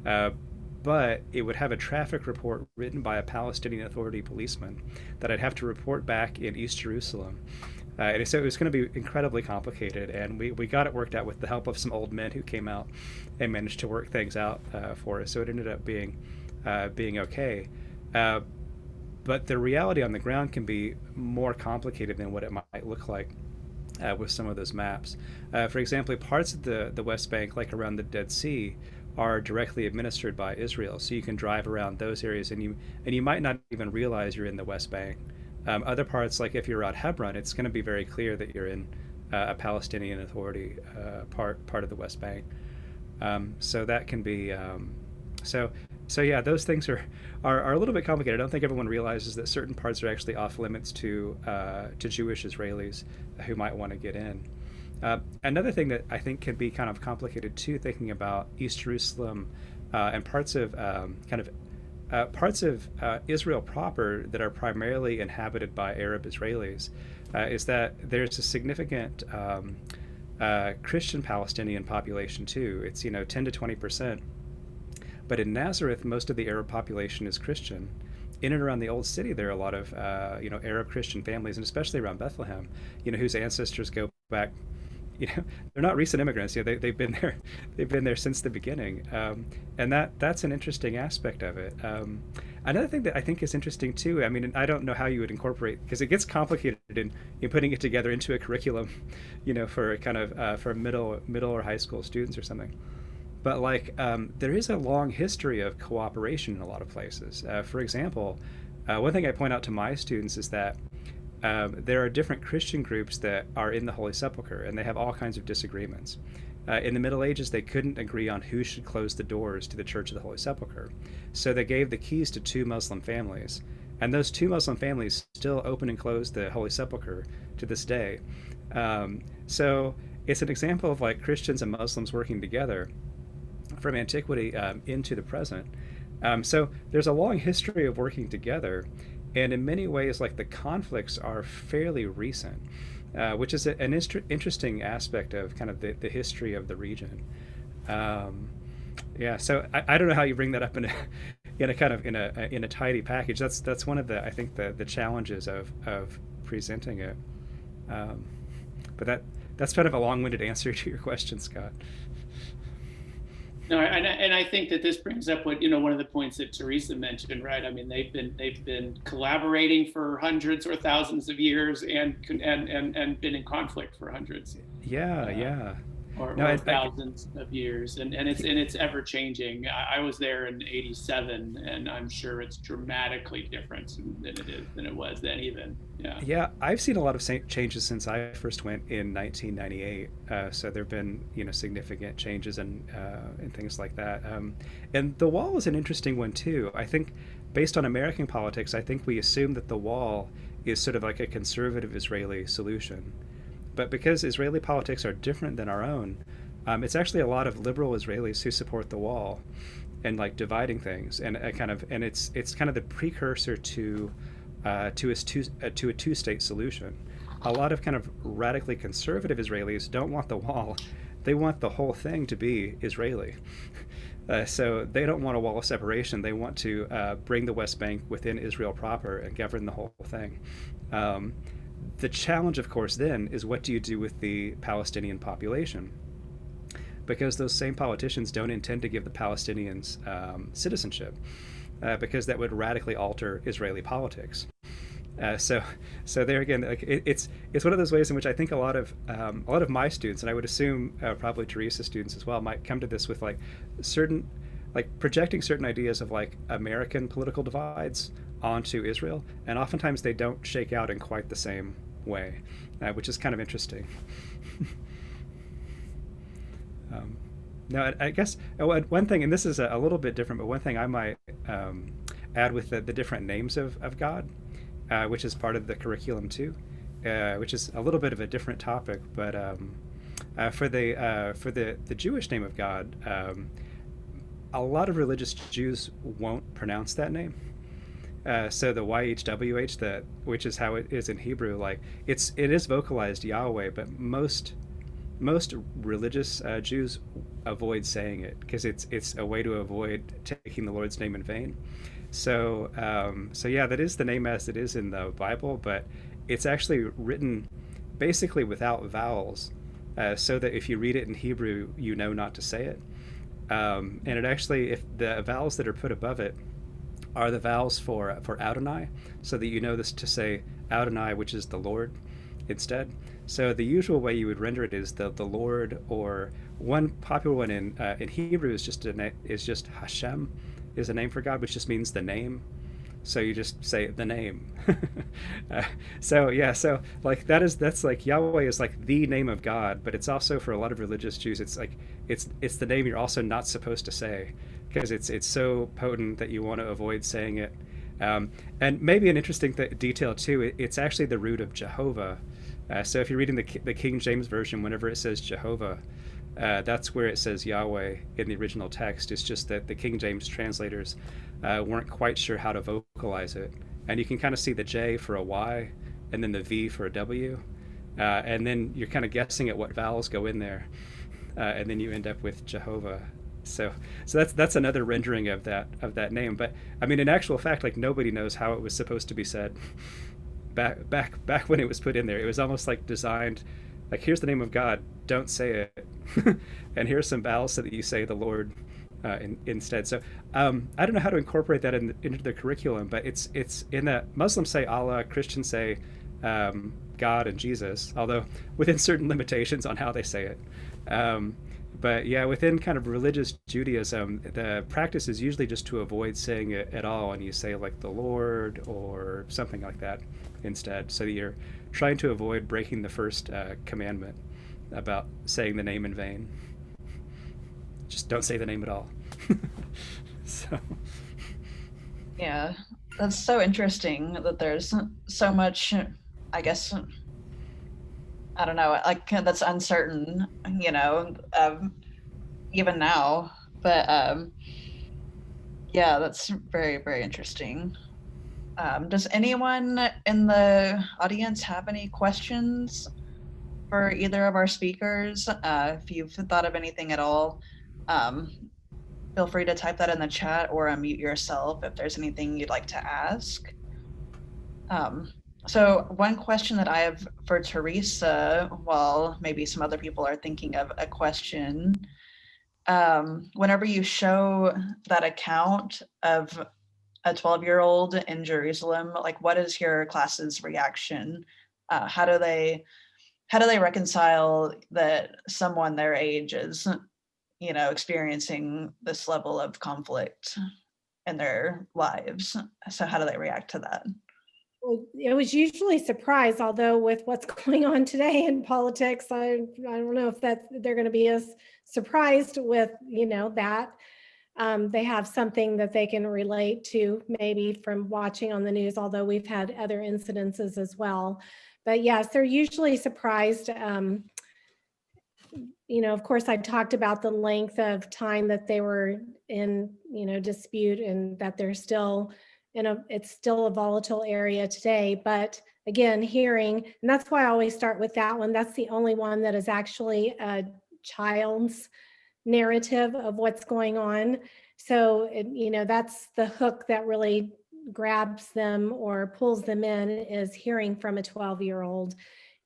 But it would have a traffic report written by a Palestinian Authority policeman that I'd have to report back in East Jerusalem. And so it was going to be incredibly complicated, and we got it worked out with the help of some old men who came out and managed to work things out for us. So it ended up being okay. But the reality on the ground can be more complicated than what it might look like with some of those maps. For example, parts of the West Bank, like around the Dead Sea, are directly administered by Israel. So you can drive around those areas and you might not even realize you're in the West Bank. Other parts, like if you're around Hebron, it's going to be very clear that you're in a Palestinian Authority part of the West Bank. So that can be So yeah, those things are a little bit complicated. I don't think everyone realizes that certain parts are actually off limits to Jewish Israelis who might want to get in. Another thing that I think can be kind of complicated too, thinking about East Jerusalem and parts of Israel proper that are primarily inhabited by Arab Israelis, is that there's a significant Christian Palestinian population too. It's 10 to 20%. But in Nazareth, most of the Arab population is Christian. In and around the old city, there are a lot of Arab Christian families, and especially around Bethlehem, whose ancestors go back. They're not recent immigrants. They've been there. They've been there since the beginning, and that's an interesting aspect of it. Another thing that I think is interesting too. I mean, I don't know how you would incorporate, because it gets complicated in putting it together into a curriculum, for kind of for middle or high school students or something. But there is a long history of cooperation in a lot of places. For example, one thing I point out to my students is that there are different Christian groups that are in the Holy Sepulchre, and they have all kinds of disagreements. In the Middle Ages, they couldn't agree on who should close the doors to the Church of the Holy Sepulchre. So they gave the keys to two Muslim families. And those two Muslim families still open and close the Holy Sepulchre to this day. So it's an example of Christians and Muslims working together from antiquity into the present. So there's a long history of working together. And in many ways, the conflicts are fairly recent, which is an interesting aspect of kind of the history of the region. So I don't know how you bring that up in a tidy package. That's one of I think the challenges of presenting it. But that's kind of a long-winded answer to your question, Scott. No, and I think that this brings up what one of the points that Teresa mentioned, right? I mean, they've been collaborating for hundreds or thousands of years, and been in conflict for hundreds. Or thousands of years, and it's ever changing. I was there in '87, and I'm sure it's dramatically different than it was then even. Yeah, I've seen a lot of changes since I first went in 1998. So there've been significant changes and things like that. And the wall is an interesting one too. I think based on American politics, I think we assume that the wall is sort of like a conservative Israeli solution. But because Israeli politics are different than our own, it's actually a lot of liberal Israelis who support the wall and dividing things, and it's kind of the precursor to a two-state solution. A lot of kind of radically conservative Israelis don't want the wall; they want the whole thing to be Israeli. So they don't want a wall of separation. They want to bring the West Bank within Israel proper and govern the whole thing. The challenge, of course, then is what do you do with the Palestinian population? Because those same politicians don't intend to give the Palestinians citizenship, because that would radically alter Israeli politics. So there again, it's one of those ways in which I think a lot of my students, and I would assume probably Teresa's students as well, might come to this with certain projecting certain ideas of American political divides onto Israel, and oftentimes they don't shake out in quite the same way, which is kind of interesting. Now, I guess one thing, and this is a little bit different, but one thing I might add with the different names of God, which is part of the curriculum too, which is a little bit of a different topic, but for the Jewish name of God, a lot of religious Jews won't pronounce that name. So the YHWH, which is how it is in Hebrew, it is vocalized Yahweh, but most religious Jews avoid saying it because it's a way to avoid taking the Lord's name in vain. So yeah, that is the name as it is in the Bible, but it's actually written basically without vowels, so that if you read it in Hebrew, you know not to say it. And it actually, if the vowels that are put above it are the vowels for Adonai, so that you know this to say Adonai, which is the Lord, instead. So the usual way you would render it is the Lord, or one popular one in Hebrew is just Hashem, is a name for God, which just means the name. So you just say the name. So that's Yahweh is the name of God, but it's also for a lot of religious Jews, it's the name you're also not supposed to say, because it's so potent that you want to avoid saying it. And maybe an interesting detail too, it's actually the root of Jehovah. So if you're reading the King James Version, whenever it says Jehovah, that's where it says Yahweh in the original text. It's just that the King James translators weren't quite sure how to vocalize it. And you can kind of see the J for a Y, and then the V for a W. And then you're kind of guessing at what vowels go in there. And then you end up with Jehovah. So that's another rendering of that name. But I mean, in actual fact, like nobody knows how it was supposed to be said. Back when it was put in there, it was almost like designed, like here's the name of God, don't say it, and here's some vowels so that you say the Lord instead. So I don't know how to incorporate that into the curriculum, but it's in that Muslims say Allah, Christians say God and Jesus, although within certain limitations on how they say it. But yeah, within kind of religious Judaism, the practice is usually just to avoid saying it at all, and you say like the Lord or something like that instead, so that you're trying to avoid breaking the first commandment about saying the name in vain. Just don't say the name at all. So yeah, that's so interesting that there's so much, I guess, I don't know, like that's uncertain, you know, even now. But yeah, that's very, very interesting. Does anyone in the audience have any questions for either of our speakers? If you've thought of anything at all, feel free to type that in the chat or unmute yourself if there's anything you'd like to ask. So one question that I have for Teresa, while maybe some other people are thinking of a question, whenever you show that account of a 12-year-old in Jerusalem, like what is your class's reaction? How do they reconcile that someone their age is, you know, experiencing this level of conflict in their lives? So how do they react to that? Well, it was usually surprised, although with what's going on today in politics, I don't know if they're going to be as surprised with, you know, that. They have something that they can relate to maybe from watching on the news, although we've had other incidences as well. But yes, they're usually surprised. You know, of course, I talked about the length of time that they were in, you know, dispute, and that they're still it's still a volatile area today. But again, hearing, and that's why I always start with that one. That's the only one that is actually a child's narrative of what's going on. So, you know, that's the hook that really grabs them or pulls them in, is hearing from a 12-year-old,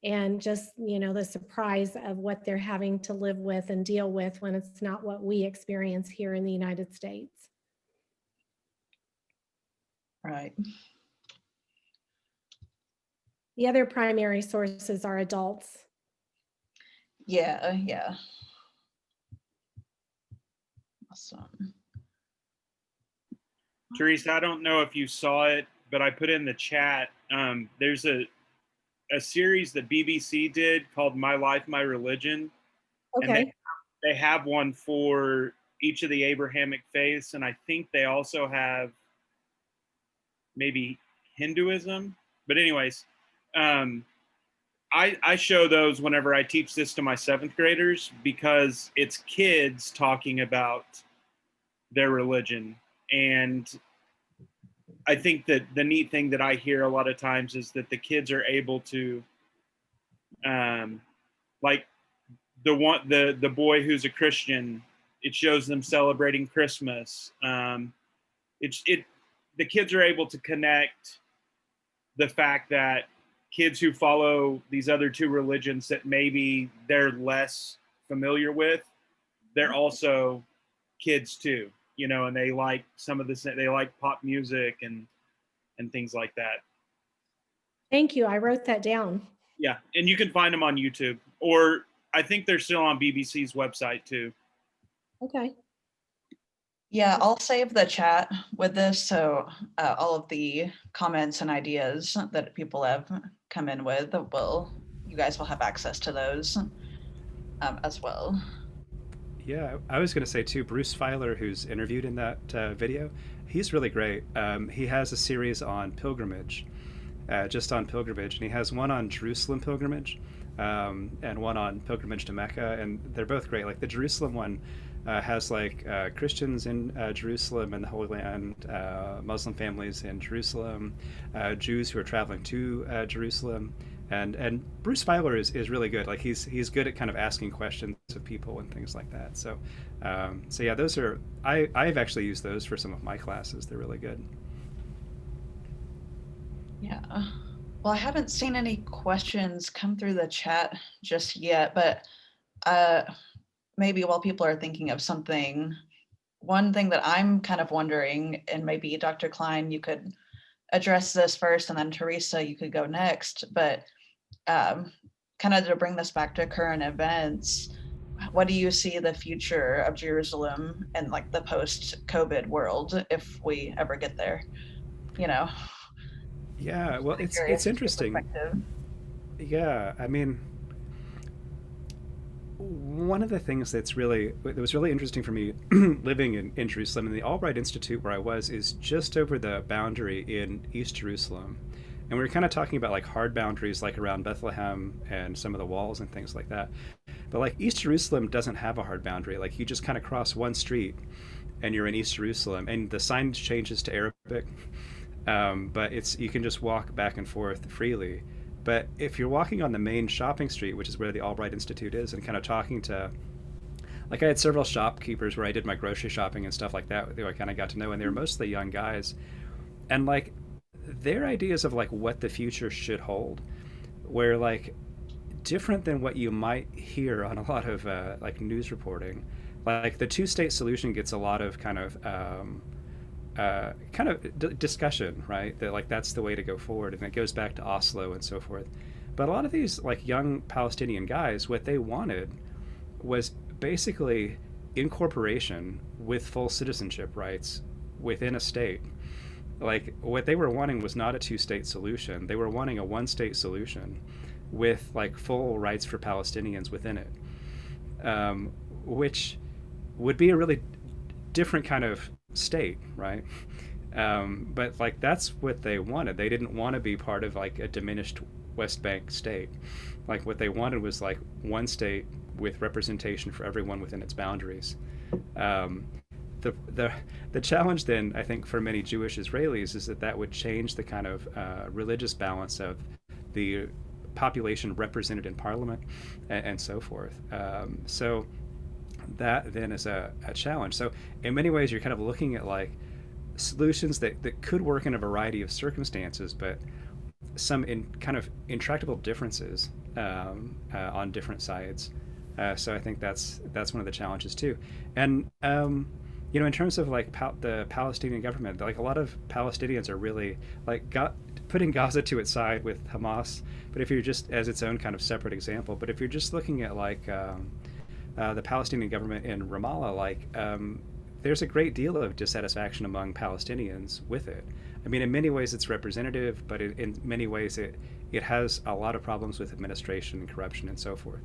and just, you know, the surprise of what they're having to live with and deal with when it's not what we experience here in the United States. Right. The other primary sources are adults. Yeah, yeah. Awesome. Teresa, I don't know if you saw it, but I put in the chat. There's a series that BBC did called My Life, My Religion. Okay. And they have one for each of the Abrahamic faiths, and I think they also have maybe Hinduism. But anyways, I show those whenever I teach this to my 7th graders, because it's kids talking about their religion. And I think that the neat thing that I hear a lot of times is that the kids are able to, like the boy who's a Christian, it shows them celebrating Christmas. The kids are able to connect the fact that kids who follow these other 2 religions that maybe they're less familiar with, they're also kids too, you know, and they like some of this, they like pop music and things like that. Thank you. I wrote that down. Yeah, and you can find them on YouTube, or I think they're still on BBC's website too. Okay. Yeah, I'll save the chat with this, so all of the comments and ideas that people have come in with, you guys will have access to those as well. Yeah, I was going to say too, Bruce Feiler, who's interviewed in that video, he's really great. He has a series on pilgrimage, just on pilgrimage, and he has one on Jerusalem pilgrimage and one on pilgrimage to Mecca, and they're both great. Like the Jerusalem one has like Christians in Jerusalem and the Holy Land, Muslim families in Jerusalem, Jews who are traveling to Jerusalem, And Bruce Feiler is really good. Like he's good at kind of asking questions of people and things like that. So so yeah, those are I've actually used those for some of my classes. They're really good. Yeah. Well, I haven't seen any questions come through the chat just yet, but maybe while people are thinking of something, one thing that I'm kind of wondering, and maybe Dr. Klein, you could address this first, and then Teresa, you could go next, but kind of to bring this back to current events, what do you see the future of Jerusalem and like the post-COVID world if we ever get there? You know? Yeah, well, it's interesting. Yeah, I mean, one of the things that was really interesting for me living in Jerusalem, and the Albright Institute where I was is just over the boundary in East Jerusalem. And we were kind of talking about like hard boundaries like around Bethlehem and some of the walls and things like that. But like East Jerusalem doesn't have a hard boundary. Like you just kind of cross one street and you're in East Jerusalem, and the sign changes to Arabic. But you can just walk back and forth freely. But if you're walking on the main shopping street, which is where the Albright Institute is, and kind of talking to, like I had several shopkeepers where I did my grocery shopping and stuff like that, who I kind of got to know, and they were mostly young guys. And like their ideas of like what the future should hold were like different than what you might hear on a lot of like news reporting. Like the two-state solution gets a lot of kind of discussion, right? That like that's the way to go forward, and it goes back to Oslo and so forth. But a lot of these like young Palestinian guys, what they wanted was basically incorporation with full citizenship rights within a state. Like what they were wanting was not a two-state solution. They were wanting a one-state solution with like full rights for Palestinians within it, which would be a really different kind of state, right? But like that's what they wanted. They didn't want to be part of like a diminished West Bank state. Like what they wanted was like one state with representation for everyone within its boundaries. The challenge then, I think, for many Jewish Israelis is that would change the kind of religious balance of the population represented in parliament and so forth. So that then is a challenge. So in many ways, you're kind of looking at like solutions that could work in a variety of circumstances, but some kind of intractable differences on different sides. So I think that's one of the challenges too. And you know, in terms of like the Palestinian government, like a lot of Palestinians are really like putting Gaza to its side with Hamas. But if you're just as its own kind of separate example, but if you're just looking at like the Palestinian government in Ramallah, like there's a great deal of dissatisfaction among Palestinians with it. I mean, in many ways it's representative, but in many ways it has a lot of problems with administration and corruption and so forth.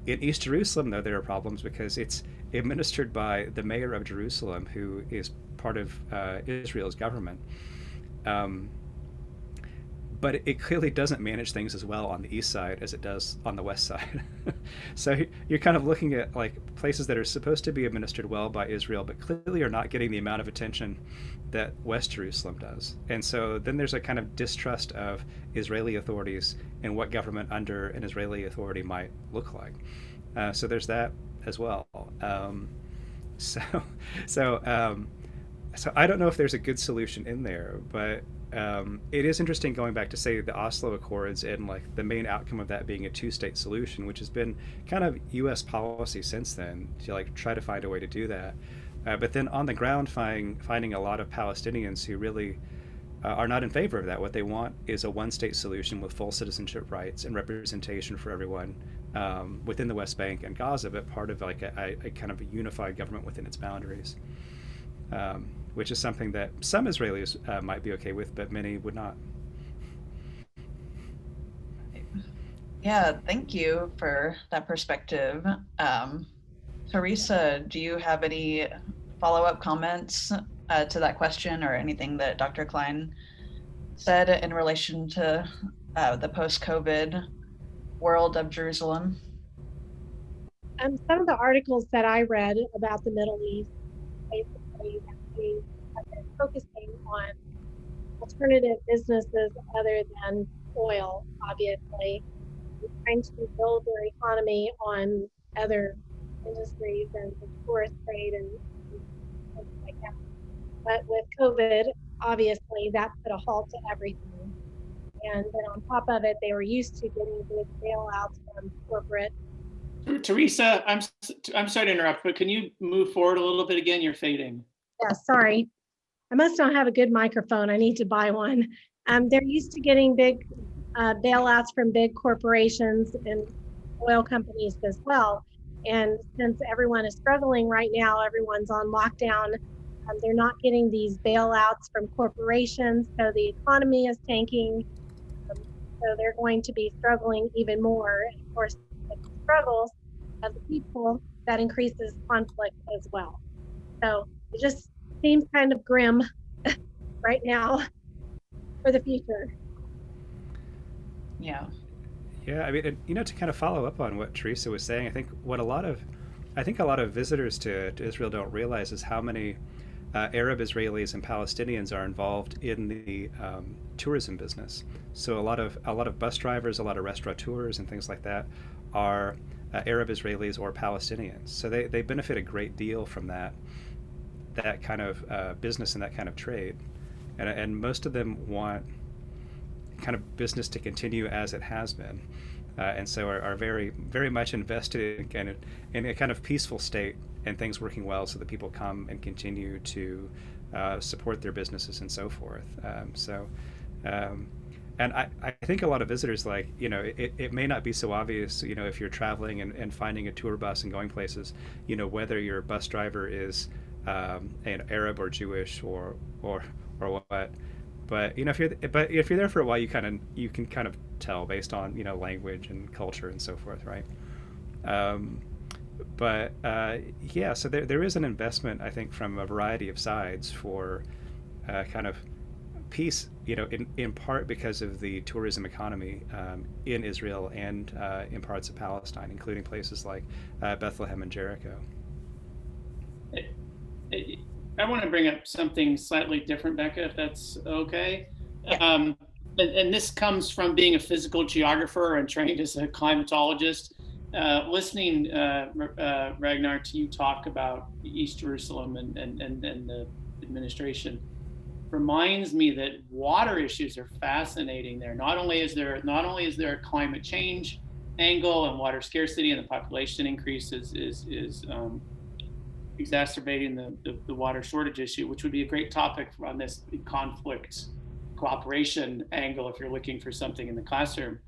In East Jerusalem, though, there are problems because it's administered by the mayor of Jerusalem, who is part of Israel's government. But it clearly doesn't manage things as well on the east side as it does on the west side. So you're kind of looking at like places that are supposed to be administered well by Israel, but clearly are not getting the amount of attention that West Jerusalem does. And so then there's a kind of distrust of Israeli authorities and what government under an Israeli authority might look like. So there's that as well. So I don't know if there's a good solution in there, but it is interesting going back to say the Oslo Accords and like the main outcome of that being a two-state solution, which has been kind of U.S. policy since then to like try to find a way to do that. But then on the ground, finding a lot of Palestinians who really are not in favor of that. What they want is a one-state solution with full citizenship rights and representation for everyone within the West Bank and Gaza, but part of like a kind of a unified government within its boundaries. Which is something that some Israelis might be okay with, but many would not. Yeah, thank you for that perspective. Teresa, do you have any follow-up comments to that question or anything that Dr. Klein said in relation to the post-COVID world of Jerusalem? Some of the articles that I read about the Middle East basically have been focusing on alternative businesses other than oil, obviously, trying to build their economy on other industries and the tourist trade and things like that. But with COVID, obviously, that put a halt to everything. And then on top of it, they were used to getting big bailouts from corporate. Teresa, I'm sorry to interrupt, but can you move forward a little bit again? You're fading. Yeah, sorry. I must not have a good microphone. I need to buy one. They're used to getting big bailouts from big corporations and oil companies as well. And since everyone is struggling right now, everyone's on lockdown, they're not getting these bailouts from corporations. So the economy is tanking. So they're going to be struggling even more. And of course, the struggles of the people, that increases conflict as well. So it just seems kind of grim right now for the future. Yeah. Yeah, I mean, to kind of follow up on what Teresa was saying, I think a lot of visitors to Israel don't realize is how many Arab Israelis and Palestinians are involved in the tourism business. So a lot of bus drivers, a lot of restaurateurs, and things like that are Arab Israelis or Palestinians. So they benefit a great deal from that kind of business and that kind of trade, and most of them want kind of business to continue as it has been, and so are very, very much invested in a kind of peaceful state and things working well, so that people come and continue to support their businesses and so forth. And I think a lot of visitors, like, it may not be so obvious, if you're traveling and finding a tour bus and going places, whether your bus driver is an Arab or Jewish or what. But if you're there for a while, you can kind of tell based on language and culture and so forth, right? So there is an investment, I think, from a variety of sides for kind of peace, in part because of the tourism economy in Israel and in parts of Palestine, including places like Bethlehem and Jericho. I want to bring up something slightly different, Becca, if that's okay. Yeah. And this comes from being a physical geographer and trained as a climatologist. Listening, Ragnar, to you talk about East Jerusalem and the administration reminds me that water issues are fascinating there. Not only is there a climate change angle and water scarcity, and the population increase is exacerbating the water shortage issue, which would be a great topic on this conflict cooperation angle if you're looking for something in the classroom.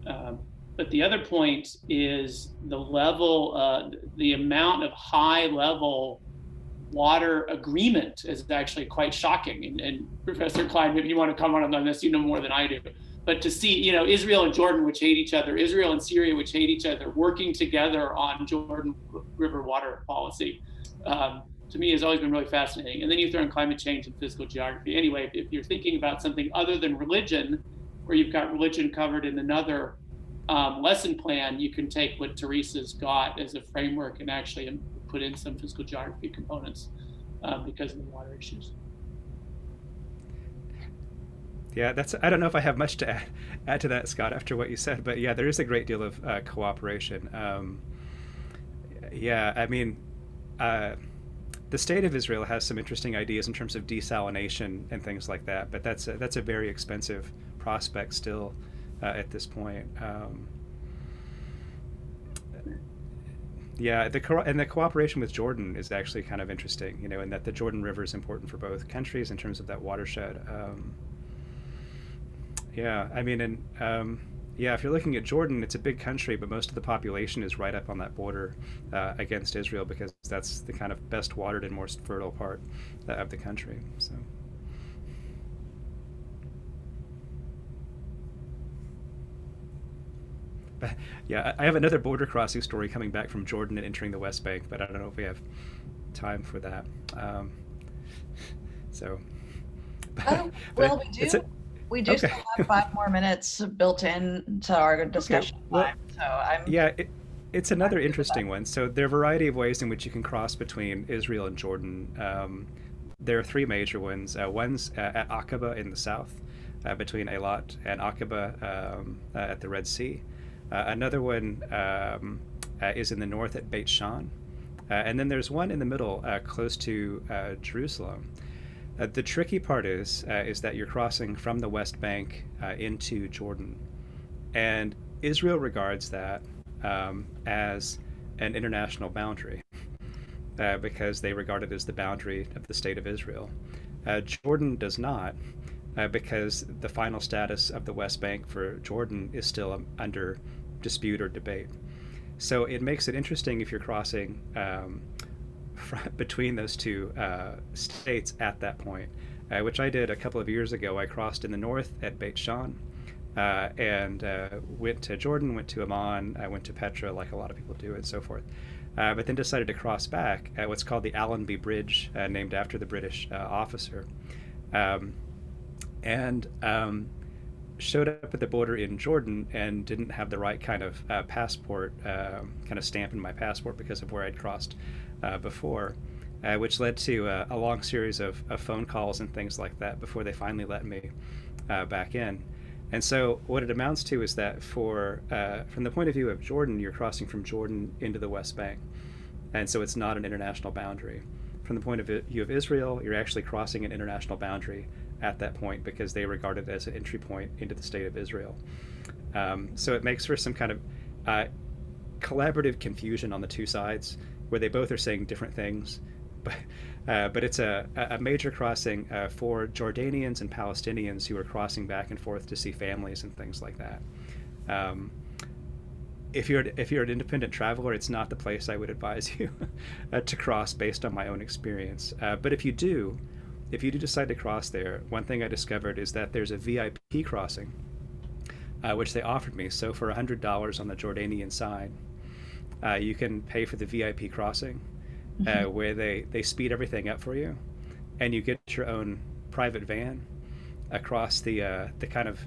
But the other point is the level, the amount of high level water agreement is actually quite shocking. And Professor Klein, maybe you want to comment on this, more than I do. But to see, Israel and Jordan, which hate each other, Israel and Syria, which hate each other, working together on Jordan River water policy, to me has always been really fascinating. And then you throw in climate change and physical geography. Anyway, if you're thinking about something other than religion, where you've got religion covered in another lesson plan, you can take what Teresa's got as a framework and actually put in some physical geography components because of the water issues. Yeah, I don't know if I have much to add to that, Scott, after what you said, but yeah, there is a great deal of cooperation. The state of Israel has some interesting ideas in terms of desalination and things like that, but that's a very expensive prospect still at this point. The cooperation with Jordan is actually kind of interesting, in that the Jordan River is important for both countries in terms of that watershed. If you're looking at Jordan, it's a big country, but most of the population is right up on that border against Israel, because that's the kind of best watered and most fertile part of the country. So. Yeah, I have another border crossing story coming back from Jordan and entering the West Bank, but I don't know if we have time for that. We do. We do still have 5 more minutes built in to our discussion time. So it's another interesting one. So there are a variety of ways in which you can cross between Israel and Jordan. There are 3 major ones. One's at Aqaba in the south, between Eilat and Aqaba at the Red Sea. Another one is in the north at Beit Shan. And then there's one in the middle close to Jerusalem. The tricky part is that you're crossing from the West Bank into Jordan. And Israel regards that as an international boundary because they regard it as the boundary of the state of Israel. Jordan does not, because the final status of the West Bank for Jordan is still under dispute or debate. So it makes it interesting if you're crossing between those two states at that point, which I did a couple of years ago. I crossed in the north at Beit Shan and went to Jordan, went to Amman, I went to Petra like a lot of people do, and so forth. But then decided to cross back at what's called the Allenby Bridge, named after the British officer. And showed up at the border in Jordan and didn't have the right kind of passport, kind of stamp in my passport because of where I'd crossed before, which led to a long series of phone calls and things like that before they finally let me back in. And so what it amounts to is that from the point of view of Jordan, you're crossing from Jordan into the West Bank. And so it's not an international boundary. From the point of view of Israel, you're actually crossing an international boundary at that point because they regard it as an entry point into the state of Israel. So it makes for some kind of collaborative confusion on the two sides where they both are saying different things. But it's a major crossing for Jordanians and Palestinians who are crossing back and forth to see families and things like that. If you're an independent traveler, it's not the place I would advise you to cross based on my own experience. But if you do decide to cross there, one thing I discovered is that there's a VIP crossing, which they offered me. So for $100 on the Jordanian side, you can pay for the VIP crossing, where they speed everything up for you, and you get your own private van across the kind of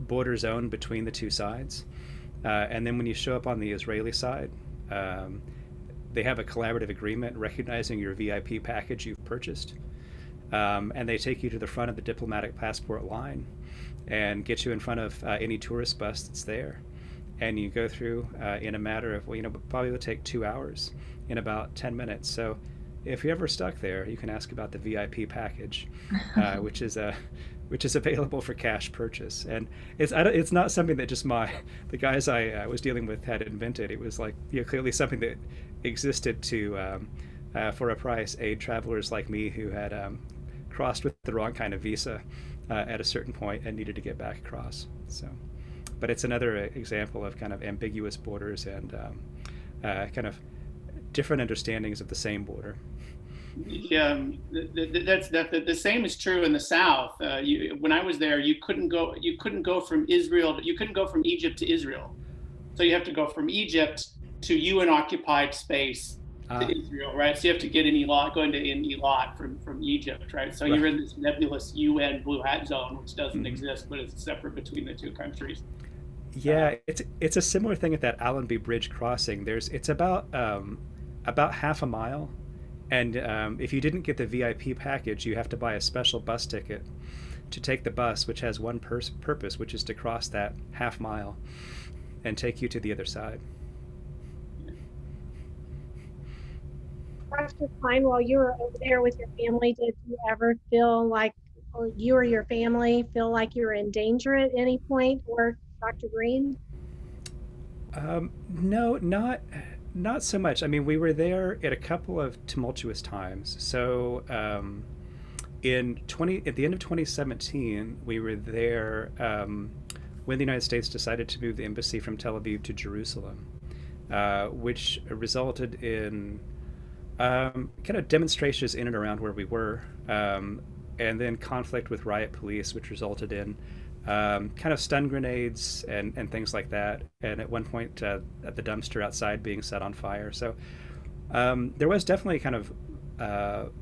border zone between the two sides. And then when you show up on the Israeli side, they have a collaborative agreement recognizing your VIP package you've purchased. And they take you to the front of the diplomatic passport line and get you in front of any tourist bus that's there. And you go through in a matter of, probably would take 2 hours in about 10 minutes. So if you're ever stuck there, you can ask about the VIP package, which is available for cash purchase. And it's not something that just the guys I was dealing with had invented. It was like, clearly something that existed to, for a price, aid travelers like me who had crossed with the wrong kind of visa at a certain point and needed to get back across. So, but it's another example of kind of ambiguous borders and kind of different understandings of the same border. Yeah, that's the same is true in the South. When I was there, you couldn't go from Israel, you couldn't go from Egypt to Israel. So you have to go from Egypt to UN occupied space to Israel, right? So you have to get in Eilat, go into Eilat from Egypt, right? So you're in this nebulous UN blue hat zone, which doesn't exist, but it's separate between the two countries. Yeah, it's a similar thing at that Allenby Bridge crossing. It's about half a mile, and if you didn't get the VIP package, you have to buy a special bus ticket to take the bus, which has one purpose, which is to cross that half mile and take you to the other side. Dr. Klein, while you were over there with your family, did you ever feel like you or your family feel like you were in danger at any point, or Dr. Green? No, not so much. I mean, we were there at a couple of tumultuous times. So at the end of 2017, we were there when the United States decided to move the embassy from Tel Aviv to Jerusalem, which resulted in kind of demonstrations in and around where we were, and then conflict with riot police, which resulted in kind of stun grenades and things like that. And at one point, at the dumpster outside being set on fire. So there was definitely kind of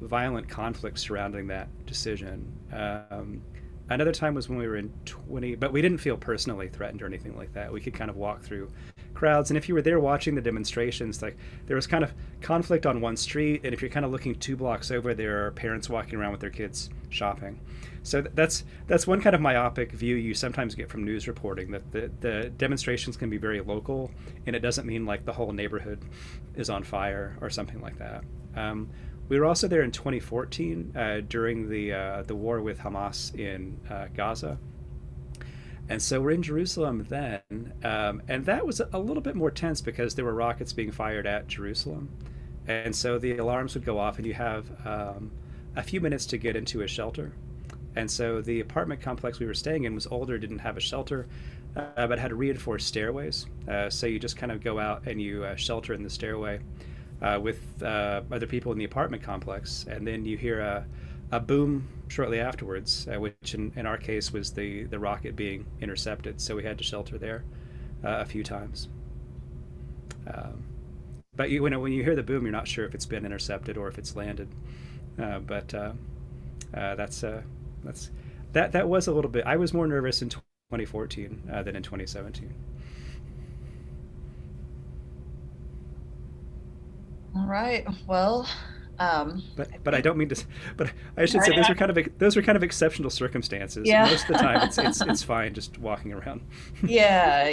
violent conflict surrounding that decision. Another time was when we were in but we didn't feel personally threatened or anything like that. We could kind of walk through crowds. And if you were there watching the demonstrations, like there was kind of conflict on one street, and if you're kind of looking 2 blocks over, there are parents walking around with their kids shopping. So that's one kind of myopic view you sometimes get from news reporting, that the demonstrations can be very local, and it doesn't mean like the whole neighborhood is on fire or something like that. We were also there in 2014 during the war with Hamas in Gaza. And so we're in Jerusalem then, and that was a little bit more tense because there were rockets being fired at Jerusalem. And so the alarms would go off, and you have a few minutes to get into a shelter. And so the apartment complex we were staying in was older, didn't have a shelter, but had reinforced stairways. So you just kind of go out and you shelter in the stairway with other people in the apartment complex. And then you hear a boom shortly afterwards, which in our case was the rocket being intercepted. So we had to shelter there a few times. But when you hear the boom, you're not sure if it's been intercepted or if it's landed. But that was a little bit. I was more nervous in 2014 than in 2017. All right. Well. But I don't mean to. But I should say those were kind of exceptional circumstances. Yeah. Most of the time, it's fine just walking around. Yeah.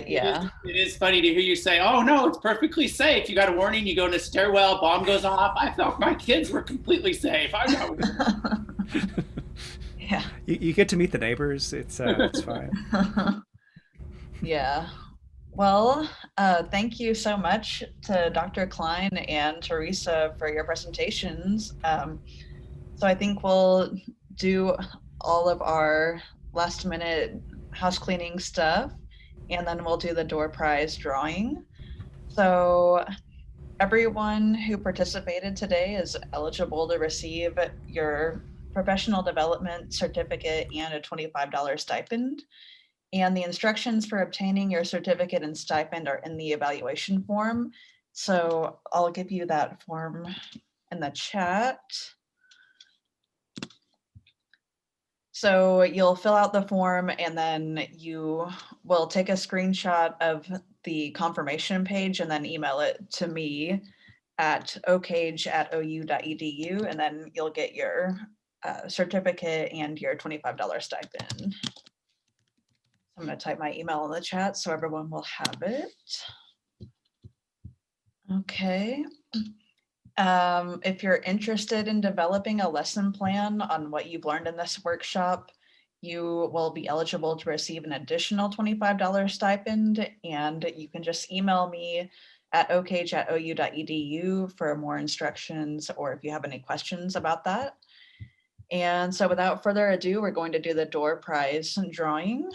It is funny to hear you say, "Oh no, it's perfectly safe." You got a warning. You go in a stairwell. Bomb goes off. I felt my kids were completely safe. I know. Yeah. You get to meet the neighbors. It's fine. Yeah. Well, thank you so much to Dr. Klein and Teresa for your presentations. So I think we'll do all of our last minute house cleaning stuff, and then we'll do the door prize drawing. So everyone who participated today is eligible to receive your professional development certificate and a $25 stipend. And the instructions for obtaining your certificate and stipend are in the evaluation form. So I'll give you that form in the chat. So you'll fill out the form, and then you will take a screenshot of the confirmation page and then email it to me at ocage@ou.edu, and then you'll get your certificate and your $25 stipend. I'm going to type my email in the chat so everyone will have it. Okay. If you're interested in developing a lesson plan on what you've learned in this workshop, you will be eligible to receive an additional $25 stipend, and you can just email me at ocage@ou.edu for more instructions, or if you have any questions about that. And so without further ado, we're going to do the door prize drawing.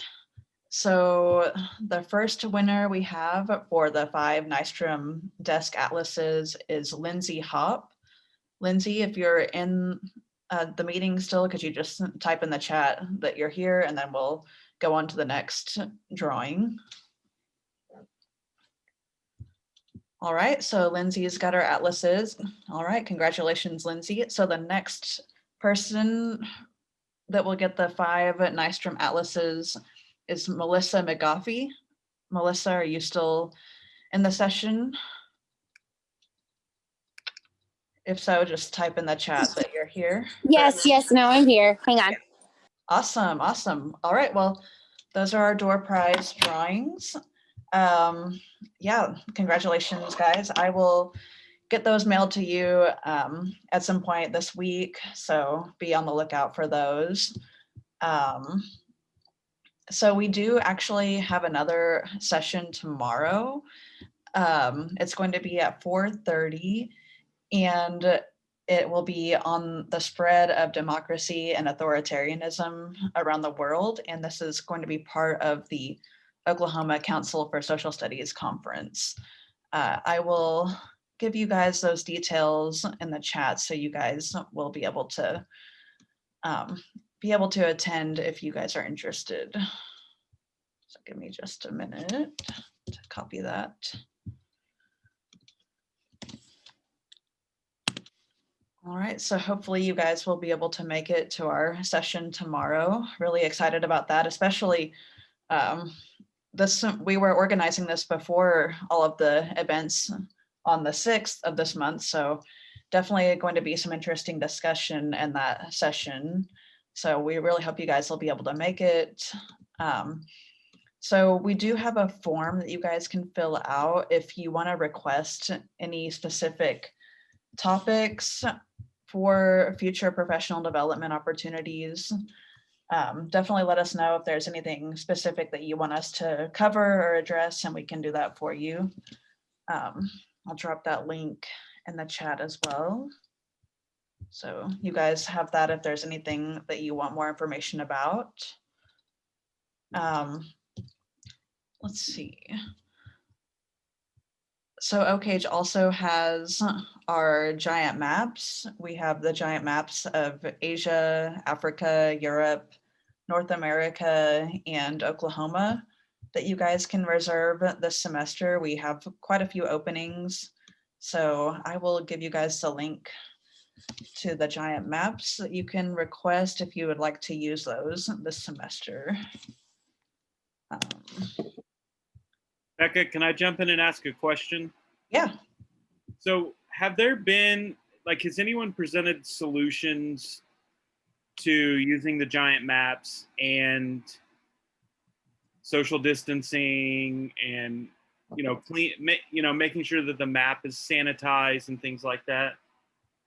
So the first winner we have for the 5 Nystrom desk atlases is Lindsay Hopp. Lindsay, if you're in the meeting still, could you just type in the chat that you're here, and then we'll go on to the next drawing. All right, so Lindsay's got her atlases. All right, congratulations, Lindsay. So the next person that will get the 5 Nystrom atlases is Melissa McGoffey. Melissa, are you still in the session? If so, just type in the chat that you're here. Yes, no, I'm here. Hang on. Awesome. All right, well, those are our door prize drawings. Yeah, congratulations, guys. I will get those mailed to you at some point this week, so be on the lookout for those. So we do actually have another session tomorrow. It's going to be at 4:30, and it will be on the spread of democracy and authoritarianism around the world. And this is going to be part of the Oklahoma Council for Social Studies conference. I will give you guys those details in the chat so you guys will be able to attend if you guys are interested. So give me just a minute to copy that. All right, so hopefully you guys will be able to make it to our session tomorrow. Really excited about that, especially we were organizing this before all of the events on the 6th of this month, so definitely going to be some interesting discussion in that session. So we really hope you guys will be able to make it. So we do have a form that you guys can fill out if you want to request any specific topics for future professional development opportunities. Definitely let us know if there's anything specific that you want us to cover or address, and we can do that for you. I'll drop that link in the chat as well. So you guys have that if there's anything that you want more information about. Let's see. So OCAGE also has our giant maps. We have the giant maps of Asia, Africa, Europe, North America, and Oklahoma that you guys can reserve this semester. We have quite a few openings. So I will give you guys the link to the giant maps that you can request if you would like to use those this semester. Becca, can I jump in and ask a question? Yeah. So have there been, like, has anyone presented solutions to using the giant maps and social distancing and, making sure that the map is sanitized and things like that?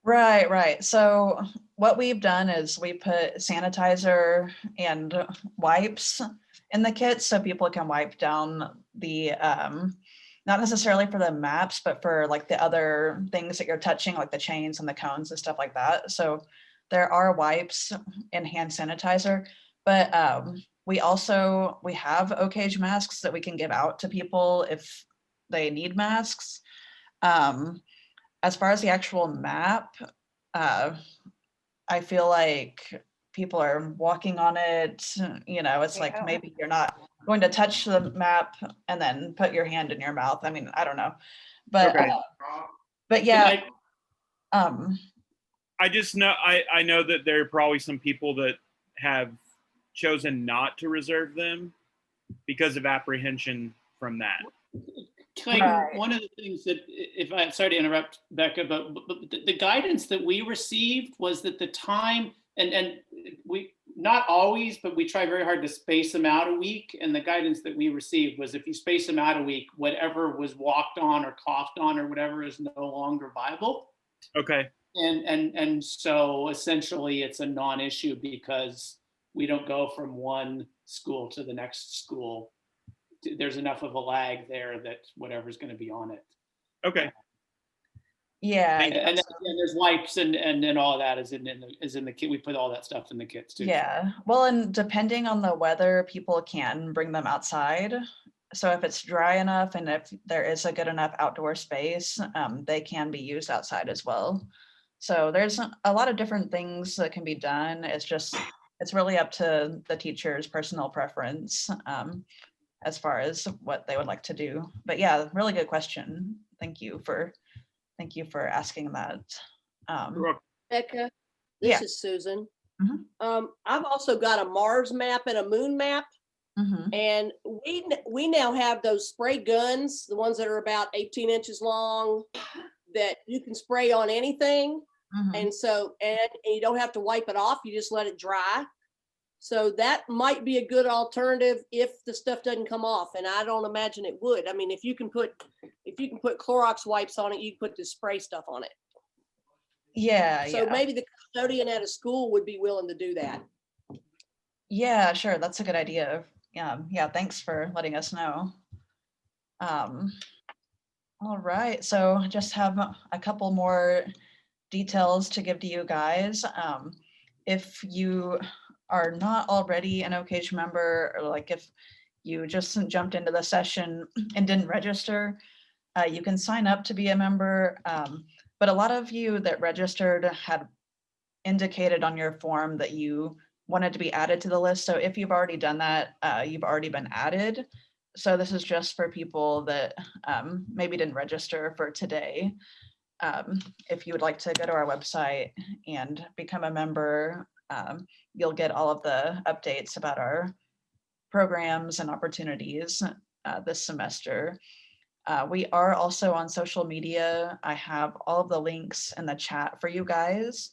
Right. So what we've done is we put sanitizer and wipes in the kit so people can wipe down the, not necessarily for the maps, but for like the other things that you're touching, like the chains and the cones and stuff like that. So there are wipes and hand sanitizer, but we have OCAGE masks that we can give out to people if they need masks. As far as the actual map, I feel like people are walking on it, it's like maybe you're not going to touch the map and then put your hand in your mouth. I mean, I don't know, but Okay. but yeah. I just know, I know that there are probably some people that have chosen not to reserve them because of apprehension from that. One of the things that, sorry to interrupt, Becca, but the guidance that we received was that the time, and we, not always, but we try very hard to space them out a week. And the guidance that we received was if you space them out a week, whatever was walked on or coughed on or whatever is no longer viable. Okay. And so essentially it's a non-issue because we don't go from one school to the next school. There's enough of a lag there that whatever's going to be on it. Okay. Yeah. And then there's wipes and all that is in the kit. We put all that stuff in the kits too. Yeah. Well, and depending on the weather, people can bring them outside. So if it's dry enough and if there is a good enough outdoor space, they can be used outside as well. So there's a lot of different things that can be done. It's really up to the teacher's personal preference as far as what they would like to do. But yeah, really good question. Thank you for asking that. Becca, this is Susan. I've also got a Mars map and a moon map. And we now have those spray guns, the ones that are about 18 inches long, that you can spray on anything. And so, and you don't have to wipe it off, you just let it dry. So that might be a good alternative if the stuff doesn't come off. And I don't imagine it would. I mean, if you can put Clorox wipes on it, you can put the spray stuff on it. Yeah. So maybe the custodian at a school would be willing to do that. Yeah, sure. That's a good idea. Yeah. Thanks for letting us know. All right. So I just have a couple more details to give to you guys. If you are not already an OCAGE member, or like if you just jumped into the session and didn't register, you can sign up to be a member. But a lot of you that registered had indicated on your form that you wanted to be added to the list. So if you've already done that, you've already been added. So this is just for people that maybe didn't register for today. If you would like to go to our website and become a member, you'll get all of the updates about our programs and opportunities this semester. We are also on social media. I have all of the links in the chat for you guys.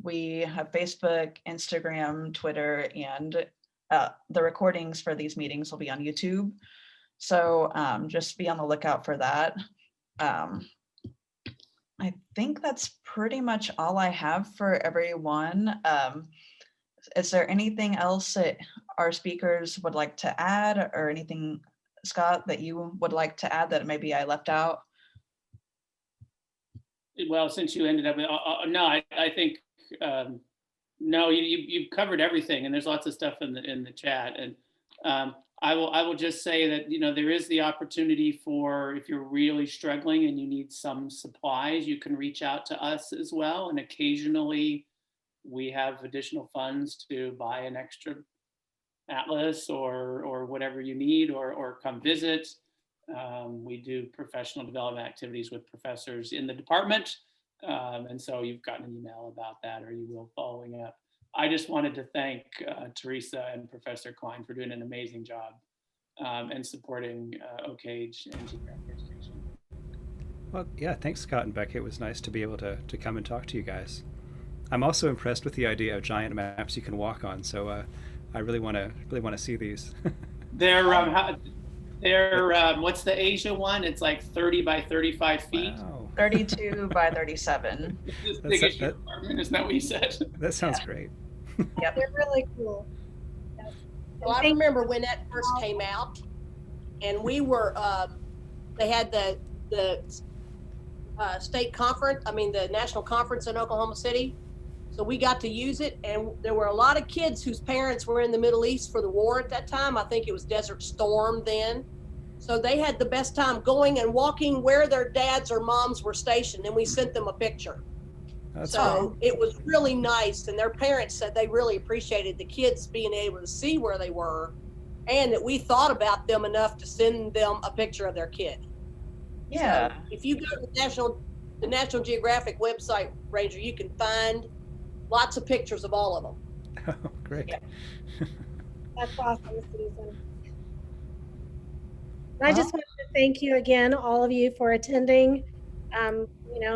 We have Facebook, Instagram, Twitter, and the recordings for these meetings will be on YouTube. So just be on the lookout for that. I think that's pretty much all I have for everyone. Is there anything else that our speakers would like to add, or anything, Scott, that you would like to add that maybe I left out? Well, since you ended up with, no, I think, no, you've covered everything, and there's lots of stuff in the chat. And I will just say that, you know, there is the opportunity for, if you're really struggling and you need some supplies, you can reach out to us as well. And occasionally we have additional funds to buy an extra atlas or whatever you need, or come visit. We do professional development activities with professors in the department. And so you've gotten an email about that, or you will following up. I just wanted to thank Teresa and Professor Klein for doing an amazing job and supporting OCAGE and Geographic Education. Well, yeah, thanks, Scott and Becca. It was nice to be able to come and talk to you guys. I'm also impressed with the idea of giant maps you can walk on. So I really want to see these. They're what's the Asia one? It's like 30 by 35 feet. Wow. 32 by 37. Isn't that what you said? That sounds great. Yep, they're really cool. Well, I remember when that first came out, and we were, they had the state conference, the national conference in Oklahoma City. So we got to use it, and there were a lot of kids whose parents were in the Middle East for the war at that time. I think it was Desert Storm then. So they had the best time going and walking where their dads or moms were stationed, and we sent them a picture. That's So it was really nice, and their parents said they really appreciated the kids being able to see where they were, and that we thought about them enough to send them a picture of their kid. Yeah. So if you go to the National Geographic website, Ranger, you can find lots of pictures of all of them. Oh, great. Yeah. That's awesome, Susan. I just wanted to thank you again, all of you, for attending.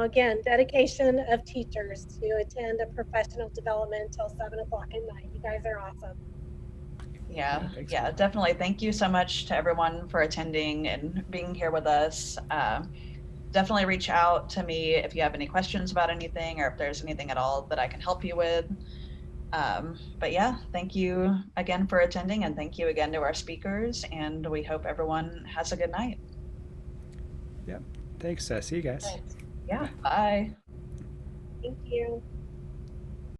Again, dedication of teachers to attend a professional development until 7 o'clock at night. You guys are awesome. Yeah, definitely. Thank you so much to everyone for attending and being here with us. Definitely reach out to me if you have any questions about anything, or if there's anything at all that I can help you with. But yeah, thank you again for attending, and thank you again to our speakers, and we hope everyone has a good night. Yeah, thanks. See you guys. Thanks. Yeah, bye. Thank you.